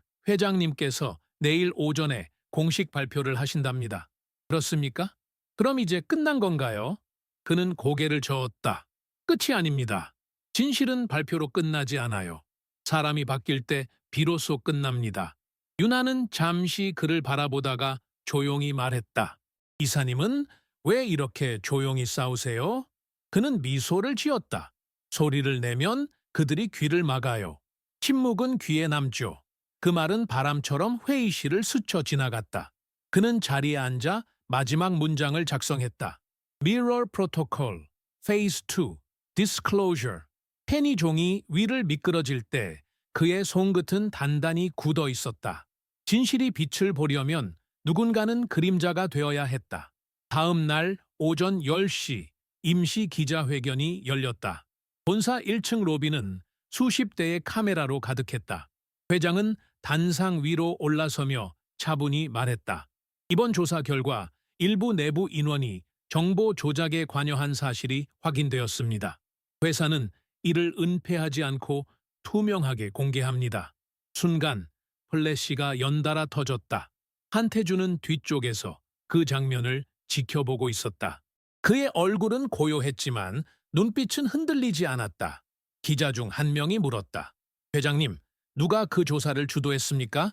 회장님께서 내일 오전에 공식 발표를 하신답니다. 그렇습니까? 그럼 이제 끝난 건가요? 그는 고개를 저었다. 끝이 아닙니다. 진실은 발표로 끝나지 않아요. 사람이 바뀔 때 비로소 끝납니다. 윤하는 잠시 그를 바라보다가 조용히 말했다. 이사님은 왜 이렇게 조용히 싸우세요? 그는 미소를 지었다. 소리를 내면 그들이 귀를 막아요. 침묵은 귀에 남죠. 그 말은 바람처럼 회의실을 스쳐 지나갔다. 그는 자리에 앉아 마지막 문장을 작성했다. Mirror Protocol, Phase 2, Disclosure. 펜이 종이 위를 미끄러질 때 그의 손끝은 단단히 굳어 있었다. 진실이 빛을 보려면 누군가는 그림자가 되어야 했다. 다음 날 오전 10시 임시 기자회견이 열렸다. 본사 1층 로비는 수십 대의 카메라로 가득했다. 회장은 단상 위로 올라서며 차분히 말했다. 이번 조사 결과 일부 내부 인원이 정보 조작에 관여한 사실이 확인되었습니다. 회사는 이를 은폐하지 않고 투명하게 공개합니다. 순간 플래시가 연달아 터졌다. 한태준은 뒤쪽에서 그 장면을 지켜보고 있었다. 그의 얼굴은 고요했지만 눈빛은 흔들리지 않았다. 기자 중 한 명이 물었다. 회장님, 누가 그 조사를 주도했습니까?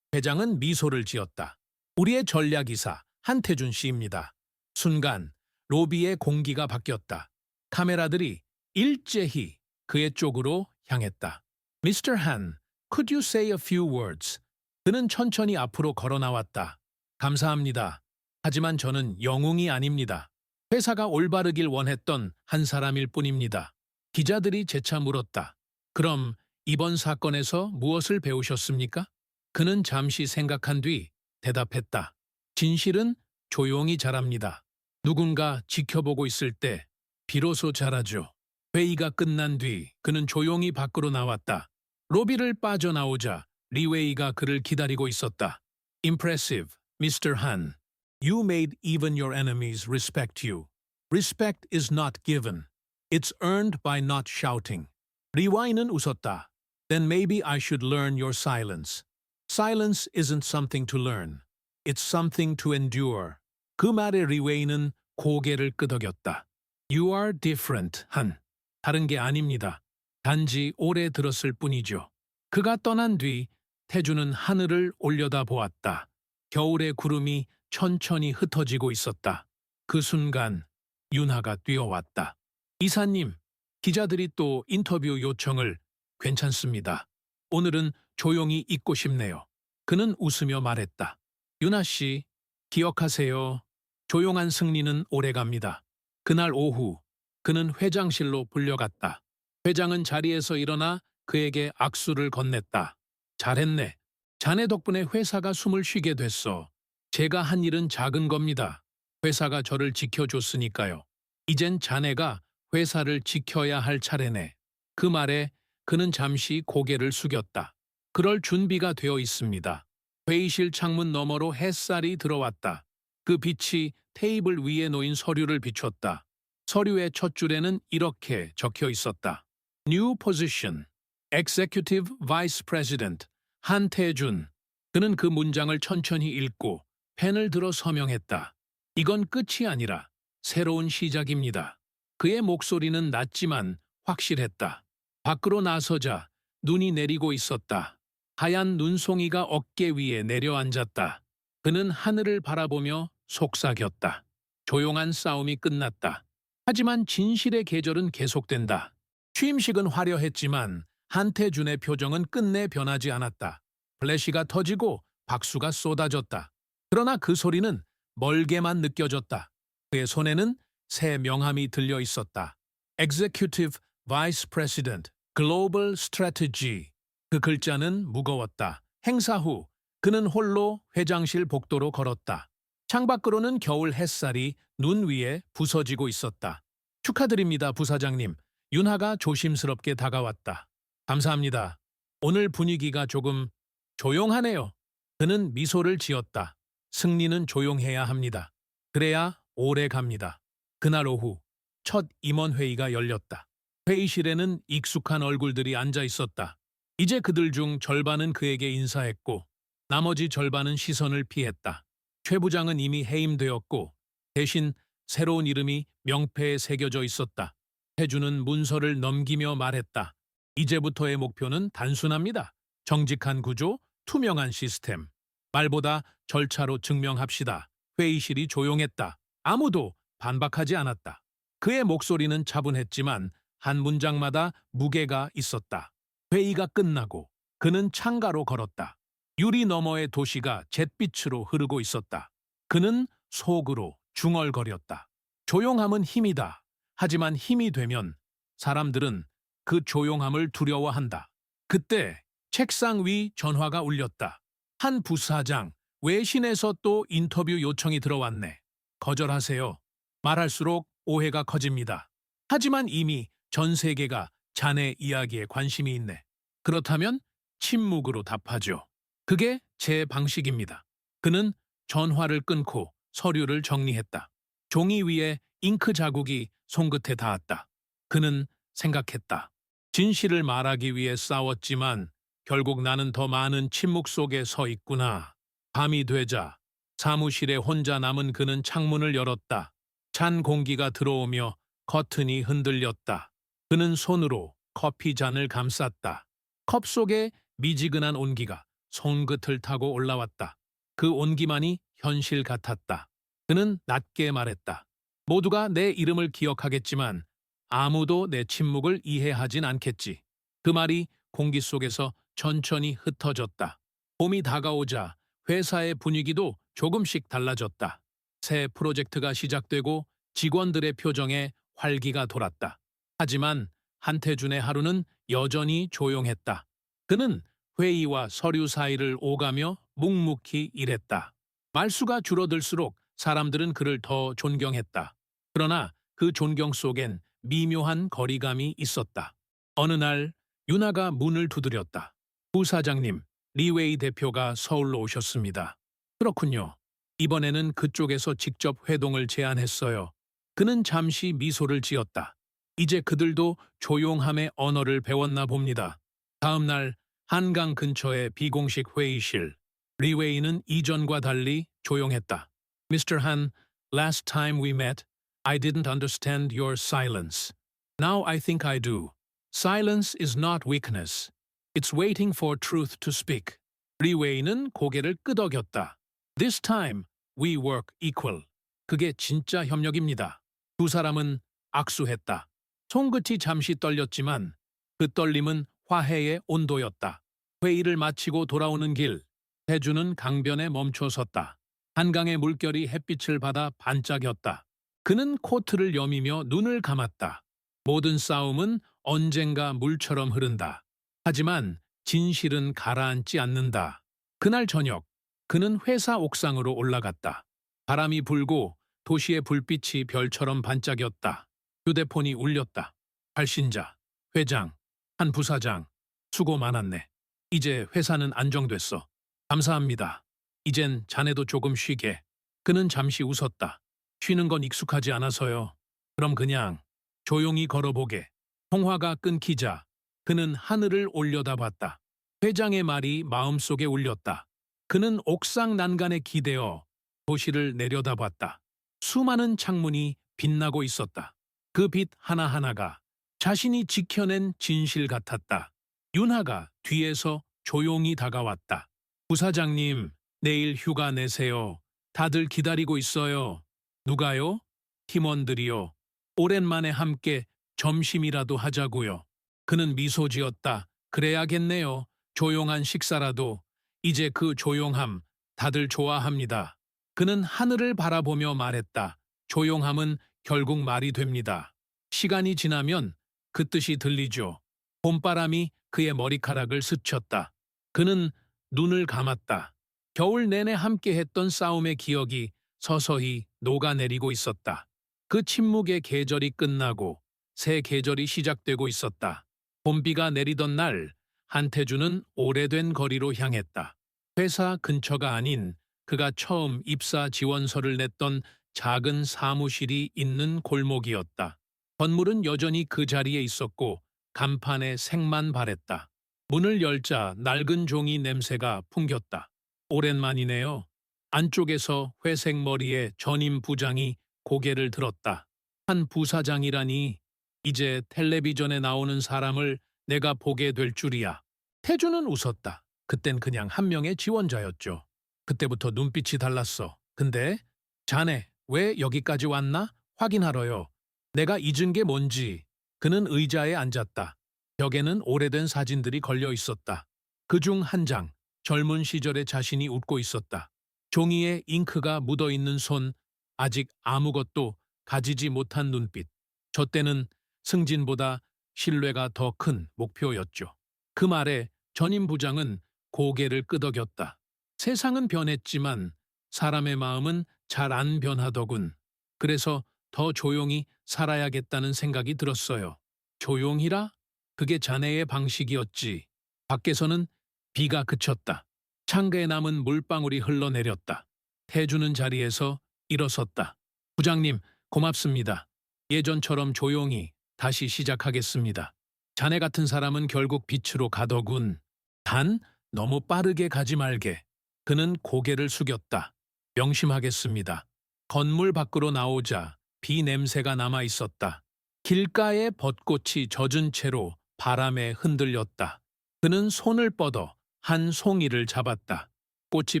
회장은 미소를 지었다. 우리의 전략이사 한태준 씨입니다. 순간 로비의 공기가 바뀌었다. 카메라들이 일제히 그의 쪽으로 향했다. Mr. Han, could you say a few words? 그는 천천히 앞으로 걸어 나왔다. 감사합니다. 하지만 저는 영웅이 아닙니다. 회사가 올바르길 원했던 한 사람일 뿐입니다. 기자들이 재차 물었다. 그럼 이번 사건에서 무엇을 배우셨습니까? 그는 잠시 생각한 뒤 대답했다. 진실은 조용히 자랍니다. 누군가 지켜보고 있을 때 비로소 자라죠. 회의가 끝난 뒤 그는 조용히 밖으로 나왔다. 로비를 빠져나오자 리웨이가 그를 기다리고 있었다. Impressive, Mr. Han. You made even your enemies respect you. Respect is not given. It's earned by not shouting. 리와이는 웃었다. Then maybe I should learn your silence. Silence isn't something to learn. It's something to endure. 그 말에 리웨이는 고개를 끄덕였다. You are different, Han. 다른 게 아닙니다. 단지 오래 들었을 뿐이죠. 그가 떠난 뒤 태주는 하늘을 올려다 보았다. 겨울의 구름이 천천히 흩어지고 있었다. 그 순간 윤하가 뛰어왔다. 이사님, 기자들이 또 인터뷰 요청을 괜찮습니다. 오늘은 조용히 있고 싶네요. 그는 웃으며 말했다. 윤아 씨, 기억하세요. 조용한 승리는 오래갑니다. 그날 오후, 그는 회장실로 불려갔다. 회장은 자리에서 일어나 그에게 악수를 건넸다. 잘했네. 자네 덕분에 회사가 숨을 쉬게 됐어. 제가 한 일은 작은 겁니다. 회사가 저를 지켜줬으니까요. 이젠 자네가 회사를 지켜야 할 차례네. 그 말에 그는 잠시 고개를 숙였다. 그럴 준비가 되어 있습니다. 회의실 창문 너머로 햇살이 들어왔다. 그 빛이 테이블 위에 놓인 서류를 비췄다. 서류의 첫 줄에는 이렇게 적혀 있었다. New position, Executive Vice President, 한태준. 그는 그 문장을 천천히 읽고 펜을 들어 서명했다. 이건 끝이 아니라 새로운 시작입니다. 그의 목소리는 낮지만 확실했다. 밖으로 나서자 눈이 내리고 있었다. 하얀 눈송이가 어깨 위에 내려앉았다. 그는 하늘을 바라보며 속삭였다. 조용한 싸움이 끝났다. 하지만 진실의 계절은 계속된다. 취임식은 화려했지만 한태준의 표정은 끝내 변하지 않았다. 플래시가 터지고 박수가 쏟아졌다. 그러나 그 소리는 멀게만 느껴졌다. 그의 손에는 새 명함이 들려 있었다. Executive Vice President, Global Strategy. 그 글자는 무거웠다. 행사 후 그는 홀로 회장실 복도로 걸었다. 창밖으로는 겨울 햇살이 눈 위에 부서지고 있었다. 축하드립니다, 부사장님. 윤하가 조심스럽게 다가왔다. 감사합니다. 오늘 분위기가 조금 조용하네요. 그는 미소를 지었다. 승리는 조용해야 합니다. 그래야 오래 갑니다. 그날 오후 첫 임원회의가 열렸다. 회의실에는 익숙한 얼굴들이 앉아 있었다. 이제 그들 중 절반은 그에게 인사했고 나머지 절반은 시선을 피했다. 최 부장은 이미 해임되었고 대신 새로운 이름이 명패에 새겨져 있었다. 태주는 문서를 넘기며 말했다. 이제부터의 목표는 단순합니다. 정직한 구조, 투명한 시스템. 말보다 절차로 증명합시다. 회의실이 조용했다. 아무도 반박하지 않았다. 그의 목소리는 차분했지만 한 문장마다 무게가 있었다. 회의가 끝나고 그는 창가로 걸었다. 유리 너머의 도시가 잿빛으로 흐르고 있었다. 그는 속으로 중얼거렸다. 조용함은 힘이다. 하지만 힘이 되면 사람들은 그 조용함을 두려워한다. 그때 책상 위 전화가 울렸다. 한 부사장, 외신에서 또 인터뷰 요청이 들어왔네. 거절하세요. 말할수록 오해가 커집니다. 하지만 이미 전 세계가 자네 이야기에 관심이 있네. 그렇다면 침묵으로 답하죠. 그게 제 방식입니다. 그는 전화를 끊고 서류를 정리했다. 종이 위에 잉크 자국이 손끝에 닿았다. 그는 생각했다. 진실을 말하기 위해 싸웠지만 결국 나는 더 많은 침묵 속에 서 있구나. 밤이 되자 사무실에 혼자 남은 그는 창문을 열었다. 찬 공기가 들어오며 커튼이 흔들렸다. 그는 손으로 커피 잔을 감쌌다. 컵 속에 미지근한 온기가 손끝을 타고 올라왔다. 그 온기만이 현실 같았다. 그는 낮게 말했다. 모두가 내 이름을 기억하겠지만 아무도 내 침묵을 이해하진 않겠지. 그 말이 공기 속에서 천천히 흩어졌다. 봄이 다가오자 회사의 분위기도 조금씩 달라졌다. 새 프로젝트가 시작되고 직원들의 표정에 활기가 돌았다. 하지만 한태준의 하루는 여전히 조용했다. 그는 회의와 서류 사이를 오가며 묵묵히 일했다. 말수가 줄어들수록 사람들은 그를 더 존경했다. 그러나 그 존경 속엔 미묘한 거리감이 있었다. 어느 날 윤아가 문을 두드렸다. 부사장님, 리웨이 대표가 서울로 오셨습니다. 그렇군요. 이번에는 그쪽에서 직접 회동을 제안했어요. 그는 잠시 미소를 지었다. 이제 그들도 조용함의 언어를 배웠나 봅니다. 다음 날 한강 근처의 비공식 회의실. 리웨이는 이전과 달리 조용했다. Mr. Han, last time we met, I didn't understand your silence. Now I think I do. Silence is not weakness. It's waiting for truth to speak. 리웨이는 고개를 끄덕였다. This time, we work equal. 그게 진짜 협력입니다. 두 사람은 악수했다. 손끝이 잠시 떨렸지만 그 떨림은 화해의 온도였다. 회의를 마치고 돌아오는 길, 태주는 강변에 멈춰 섰다. 한강의 물결이 햇빛을 받아 반짝였다. 그는 코트를 여미며 눈을 감았다. 모든 싸움은 언젠가 물처럼 흐른다. 하지만 진실은 가라앉지 않는다. 그날 저녁, 그는 회사 옥상으로 올라갔다. 바람이 불고 도시의 불빛이 별처럼 반짝였다. 휴대폰이 울렸다. 발신자, 회장, 한 부사장, 수고 많았네. 이제 회사는 안정됐어. 감사합니다. 이젠 자네도 조금 쉬게. 그는 잠시 웃었다. 쉬는 건 익숙하지 않아서요. 그럼 그냥 조용히 걸어보게. 통화가 끊기자 그는 하늘을 올려다봤다. 회장의 말이 마음속에 울렸다. 그는 옥상 난간에 기대어 도시를 내려다봤다. 수많은 창문이 빛나고 있었다. 그 빛 하나하나가 자신이 지켜낸 진실 같았다. 윤하가 뒤에서 조용히 다가왔다. 부사장님, 내일 휴가 내세요. 다들 기다리고 있어요. 누가요? 팀원들이요. 오랜만에 함께 점심이라도 하자고요. 그는 미소 지었다. 그래야겠네요. 조용한 식사라도. 이제 그 조용함 다들 좋아합니다. 그는 하늘을 바라보며 말했다. 조용함은 결국 말이 됩니다. 시간이 지나면 그 뜻이 들리죠. 봄바람이 그의 머리카락을 스쳤다. 그는 눈을 감았다. 겨울 내내 함께했던 싸움의 기억이 서서히 녹아내리고 있었다. 그 침묵의 계절이 끝나고 새 계절이 시작되고 있었다. 봄비가 내리던 날 한태주는 오래된 거리로 향했다. 회사 근처가 아닌 그가 처음 입사 지원서를 냈던 작은 사무실이 있는 골목이었다. 건물은 여전히 그 자리에 있었고 간판에 색만 바랬다. 문을 열자 낡은 종이 냄새가 풍겼다. 오랜만이네요. 안쪽에서 회색 머리의 전임 부장이 고개를 들었다. 한 부사장이라니 이제 텔레비전에 나오는 사람을 내가 보게 될 줄이야. 태주는 웃었다. 그땐 그냥 한 명의 지원자였죠. 그때부터 눈빛이 달랐어. 근데 자네 왜 여기까지 왔나? 확인하러요. 내가 잊은 게 뭔지. 그는 의자에 앉았다. 벽에는 오래된 사진들이 걸려 있었다. 그중 한 장, 젊은 시절의 자신이 웃고 있었다. 종이에 잉크가 묻어있는 손, 아직 아무것도 가지지 못한 눈빛. 저 때는 승진보다 신뢰가 더 큰 목표였죠. 그 말에 전임 부장은 고개를 끄덕였다. 세상은 변했지만 사람의 마음은 잘 안 변하더군. 그래서 더 조용히 살아야겠다는 생각이 들었어요. 조용히라? 그게 자네의 방식이었지. 밖에서는 비가 그쳤다. 창가에 남은 물방울이 흘러내렸다. 태주는 자리에서 일어섰다. 부장님, 고맙습니다. 예전처럼 조용히 다시 시작하겠습니다. 자네 같은 사람은 결국 빛으로 가더군. 단, 너무 빠르게 가지 말게. 그는 고개를 숙였다. 명심하겠습니다. 건물 밖으로 나오자 비 냄새가 남아 있었다. 길가의 벚꽃이 젖은 채로 바람에 흔들렸다. 그는 손을 뻗어 한 송이를 잡았다. 꽃이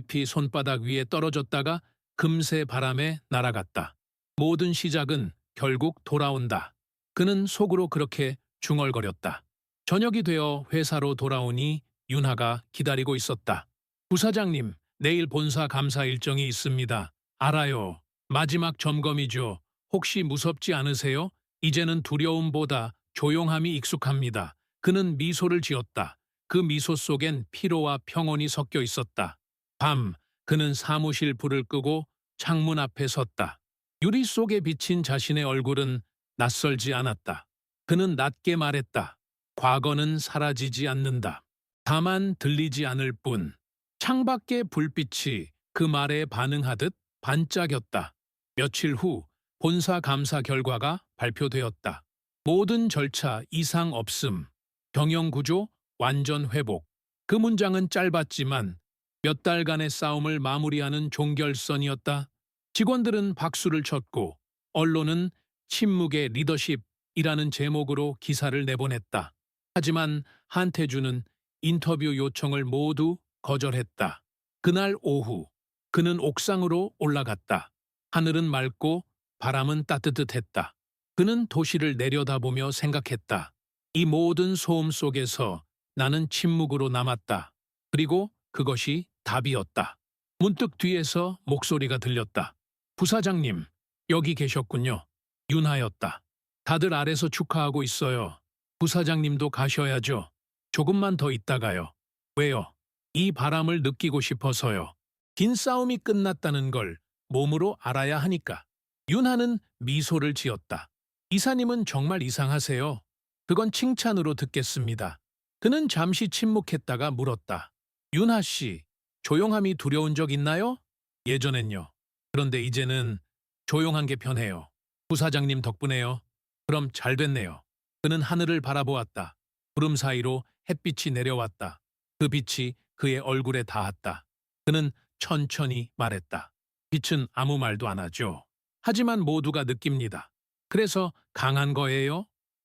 피 손바닥 위에 떨어졌다가 금세 바람에 날아갔다. 모든 시작은 결국 돌아온다. 그는 속으로 그렇게 중얼거렸다. 저녁이 되어 회사로 돌아오니 윤하가 기다리고 있었다. 부사장님, 내일 본사 감사 일정이 있습니다. 알아요. 마지막 점검이죠. 혹시 무섭지 않으세요? 이제는 두려움보다 조용함이 익숙합니다. 그는 미소를 지었다. 그 미소 속엔 피로와 평온이 섞여 있었다. 밤, 그는 사무실 불을 끄고 창문 앞에 섰다. 유리 속에 비친 자신의 얼굴은 낯설지 않았다. 그는 낮게 말했다. 과거는 사라지지 않는다. 다만 들리지 않을 뿐. 창밖의 불빛이 그 말에 반응하듯 반짝였다. 며칠 후 본사 감사 결과가 발표되었다. 모든 절차 이상 없음. 경영 구조 완전 회복. 그 문장은 짧았지만 몇 달간의 싸움을 마무리하는 종결선이었다. 직원들은 박수를 쳤고 언론은 침묵의 리더십이라는 제목으로 기사를 내보냈다. 하지만 한태주는 인터뷰 요청을 모두 거절했다. 그날 오후 그는 옥상으로 올라갔다. 하늘은 맑고 바람은 따뜻했다. 그는 도시를 내려다보며 생각했다. 이 모든 소음 속에서 나는 침묵으로 남았다. 그리고 그것이 답이었다. 문득 뒤에서 목소리가 들렸다. 부사장님, 여기 계셨군요. 윤하였다. 다들 아래서 축하하고 있어요. 부사장님도 가셔야죠. 조금만 더 있다가요. 왜요? 이 바람을 느끼고 싶어서요. 긴 싸움이 끝났다는 걸 몸으로 알아야 하니까. 윤하는 미소를 지었다. 이사님은 정말 이상하세요. 그건 칭찬으로 듣겠습니다. 그는 잠시 침묵했다가 물었다. 윤하 씨, 조용함이 두려운 적 있나요? 예전엔요. 그런데 이제는 조용한 게 편해요. 부사장님 덕분에요. 그럼 잘 됐네요. 그는 하늘을 바라보았다. 구름 사이로 햇빛이 내려왔다. 그 빛이 그의 얼굴에 닿았다. 그는 천천히 말했다. 빛은 아무 말도 안 하죠. 하지만 모두가 느낍니다. 그래서 강한 거예요?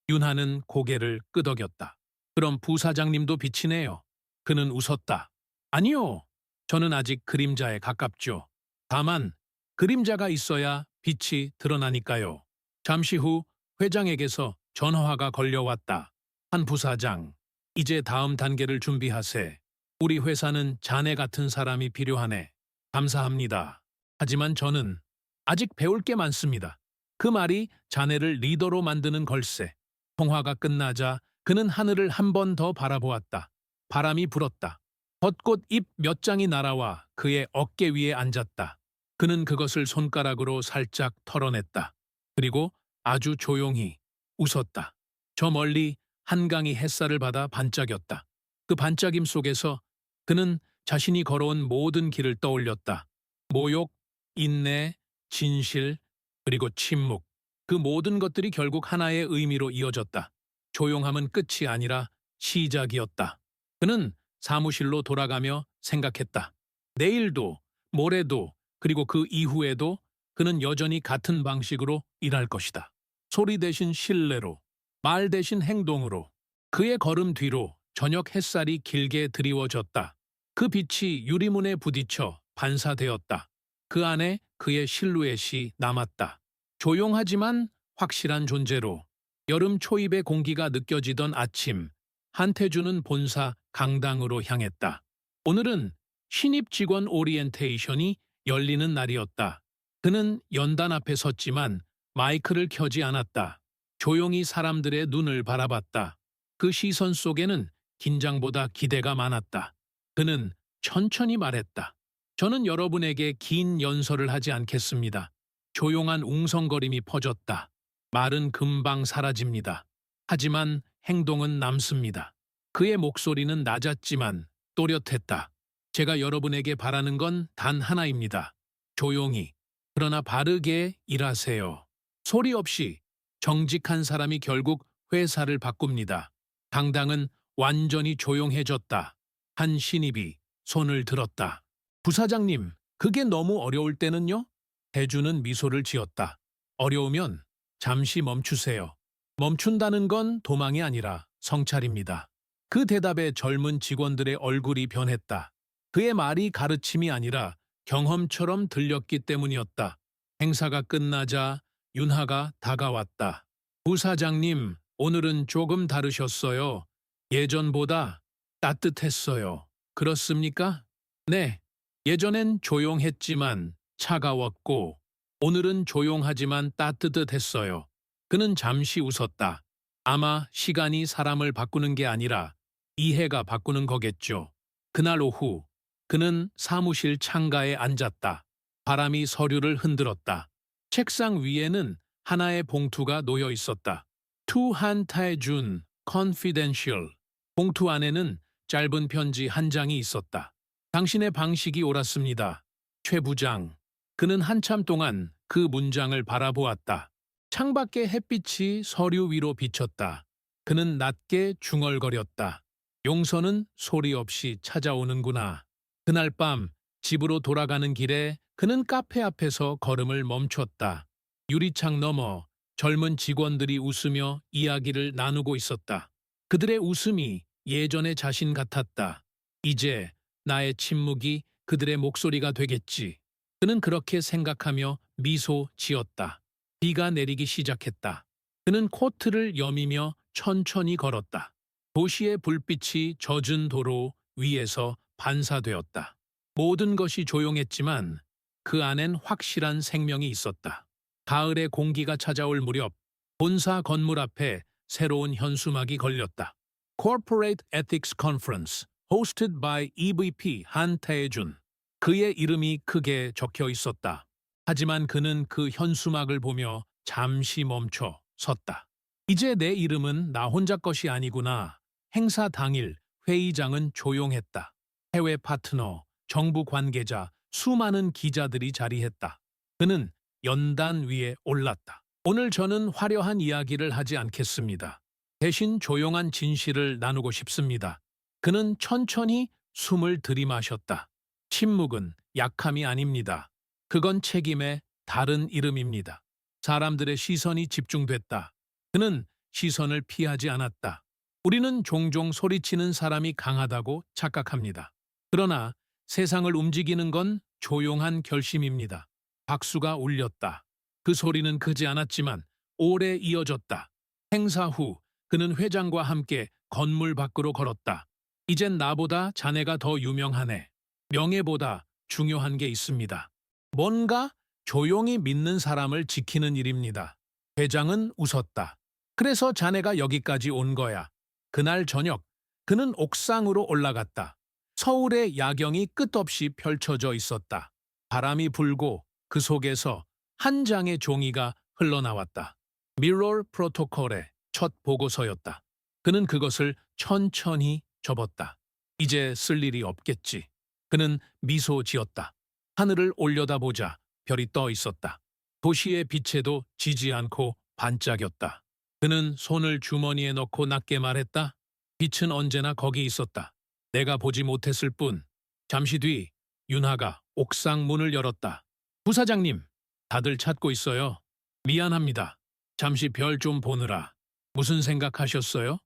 윤하는 고개를 끄덕였다. 그럼 부사장님도 빛이네요. 그는 웃었다. 아니요. 저는 아직 그림자에 가깝죠. 다만 그림자가 있어야 빛이 드러나니까요. 잠시 후 회장에게서 전화가 걸려왔다. 한 부사장, 이제 다음 단계를 준비하세. 우리 회사는 자네 같은 사람이 필요하네. 감사합니다. 하지만 저는 아직 배울 게 많습니다. 그 말이 자네를 리더로 만드는 걸세. 통화가 끝나자 그는 하늘을 한 번 더 바라보았다. 바람이 불었다. 벚꽃 잎 몇 장이 날아와 그의 어깨 위에 앉았다. 그는 그것을 손가락으로 살짝 털어냈다. 그리고 아주 조용히 웃었다. 저 멀리 한강이 햇살을 받아 반짝였다. 그 반짝임 속에서 그는 자신이 걸어온 모든 길을 떠올렸다. 모욕, 인내, 진실, 그리고 침묵. 그 모든 것들이 결국 하나의 의미로 이어졌다. 조용함은 끝이 아니라 시작이었다. 그는 사무실로 돌아가며 생각했다. 내일도, 모레도, 그리고 그 이후에도 그는 여전히 같은 방식으로 일할 것이다. 소리 대신 신뢰로, 말 대신 행동으로. 그의 걸음 뒤로 저녁 햇살이 길게 드리워졌다. 그 빛이 유리문에 부딪혀 반사되었다. 그 안에 그의 실루엣이 남았다. 조용하지만 확실한 존재로. 여름 초입의 공기가 느껴지던 아침, 한태주는 본사 강당으로 향했다. 오늘은 신입 직원 오리엔테이션이 열리는 날이었다. 그는 연단 앞에 섰지만 마이크를 켜지 않았다. 조용히 사람들의 눈을 바라봤다. 그 시선 속에는 긴장보다 기대가 많았다. 그는 천천히 말했다. 저는 여러분에게 긴 연설을 하지 않겠습니다. 조용한 웅성거림이 퍼졌다. 말은 금방 사라집니다. 하지만 행동은 남습니다. 그의 목소리는 낮았지만 또렷했다. 제가 여러분에게 바라는 건 단 하나입니다. 조용히, 그러나 바르게 일하세요. 소리 없이 정직한 사람이 결국 회사를 바꿉니다. 당당은 완전히 조용해졌다. 한 신입이 손을 들었다. 부사장님, 그게 너무 어려울 때는요? 대주는 미소를 지었다. 어려우면 잠시 멈추세요. 멈춘다는 건 도망이 아니라 성찰입니다. 그 대답에 젊은 직원들의 얼굴이 변했다. 그의 말이 가르침이 아니라 경험처럼 들렸기 때문이었다. 행사가 끝나자 윤하가 다가왔다. 부사장님, 오늘은 조금 다르셨어요. 예전보다 따뜻했어요. 그렇습니까? 네, 예전엔 조용했지만 차가웠고 오늘은 조용하지만 따뜻했어요. 그는 잠시 웃었다. 아마 시간이 사람을 바꾸는 게 아니라 이해가 바꾸는 거겠죠. 그날 오후 그는 사무실 창가에 앉았다. 바람이 서류를 흔들었다. 책상 위에는 하나의 봉투가 놓여 있었다. To 한타해준 Confidential. 봉투 안에는 짧은 편지 한 장이 있었다. 당신의 방식이 옳았습니다. 최 부장. 그는 한참 동안 그 문장을 바라보았다. 창밖의 햇빛이 서류 위로 비쳤다. 그는 낮게 중얼거렸다. 용서는 소리 없이 찾아오는구나. 그날 밤 집으로 돌아가는 길에 그는 카페 앞에서 걸음을 멈췄다. 유리창 너머 젊은 직원들이 웃으며 이야기를 나누고 있었다. 그들의 웃음이 예전의 자신 같았다. 이제 나의 침묵이 그들의 목소리가 되겠지. 그는 그렇게 생각하며 미소 지었다. 비가 내리기 시작했다. 그는 코트를 여미며 천천히 걸었다. 도시의 불빛이 젖은 도로 위에서 반사되었다. 모든 것이 조용했지만 그 안엔 확실한 생명이 있었다. 가을의 공기가 찾아올 무렵 본사 건물 앞에 새로운 현수막이 걸렸다. Corporate Ethics Conference, hosted by EVP 한태준. 그의 이름이 크게 적혀 있었다. 하지만 그는 그 현수막을 보며 잠시 멈춰 섰다. 이제 내 이름은 나 혼자 것이 아니구나. 행사 당일 회의장은 조용했다. 해외 파트너, 정부 관계자, 수많은 기자들이 자리했다. 그는 연단 위에 올랐다. 오늘 저는 화려한 이야기를 하지 않겠습니다. 대신 조용한 진실을 나누고 싶습니다. 그는 천천히 숨을 들이마셨다. 침묵은 약함이 아닙니다. 그건 책임의 다른 이름입니다. 사람들의 시선이 집중됐다. 그는 시선을 피하지 않았다. 우리는 종종 소리치는 사람이 강하다고 착각합니다. 그러나 세상을 움직이는 건 조용한 결심입니다. 박수가 울렸다. 그 소리는 크지 않았지만 오래 이어졌다. 행사 후 그는 회장과 함께 건물 밖으로 걸었다. 이젠 나보다 자네가 더 유명하네. 명예보다 중요한 게 있습니다. 뭔가 조용히 믿는 사람을 지키는 일입니다. 회장은 웃었다. 그래서 자네가 여기까지 온 거야. 그날 저녁 그는 옥상으로 올라갔다. 서울의 야경이 끝없이 펼쳐져 있었다. 바람이 불고 그 속에서 한 장의 종이가 흘러나왔다. 미러 프로토콜의 첫 보고서였다. 그는 그것을 천천히 접었다. 이제 쓸 일이 없겠지. 그는 미소 지었다. 하늘을 올려다보자 별이 떠 있었다. 도시의 빛에도 지지 않고 반짝였다. 그는 손을 주머니에 넣고 낮게 말했다. 빛은 언제나 거기 있었다. 내가 보지 못했을 뿐. 잠시 뒤 윤하가 옥상 문을 열었다. 부사장님, 다들 찾고 있어요. 미안합니다. 잠시 별 좀 보느라. 무슨 생각하셨어요?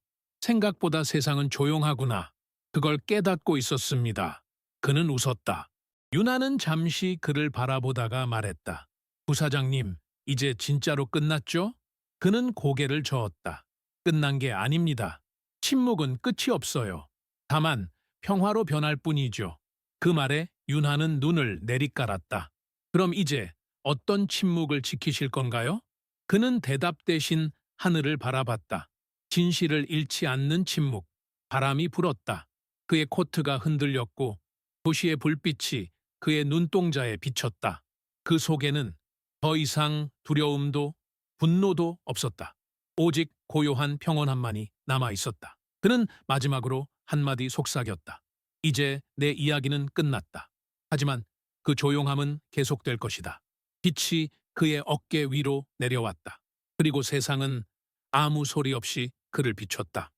생각보다 세상은 조용하구나. 그걸 깨닫고 있었습니다. 그는 웃었다. 윤하는 잠시 그를 바라보다가 말했다. 부사장님, 이제 진짜로 끝났죠? 그는 고개를 저었다. 끝난 게 아닙니다. 침묵은 끝이 없어요. 다만 평화로 변할 뿐이죠. 그 말에 윤하는 눈을 내리깔았다. 그럼 이제 어떤 침묵을 지키실 건가요? 그는 대답 대신 하늘을 바라봤다. 진실을 잃지 않는 침묵. 바람이 불었다. 그의 코트가 흔들렸고 도시의 불빛이 그의 눈동자에 비쳤다. 그 속에는 더 이상 두려움도 분노도 없었다. 오직 고요한 평온함만이 남아 있었다. 그는 마지막으로 한마디 속삭였다. 이제 내 이야기는 끝났다. 하지만 그 조용함은 계속될 것이다. 빛이 그의 어깨 위로 내려왔다. 그리고 세상은 아무 소리 없이 그를 비췄다.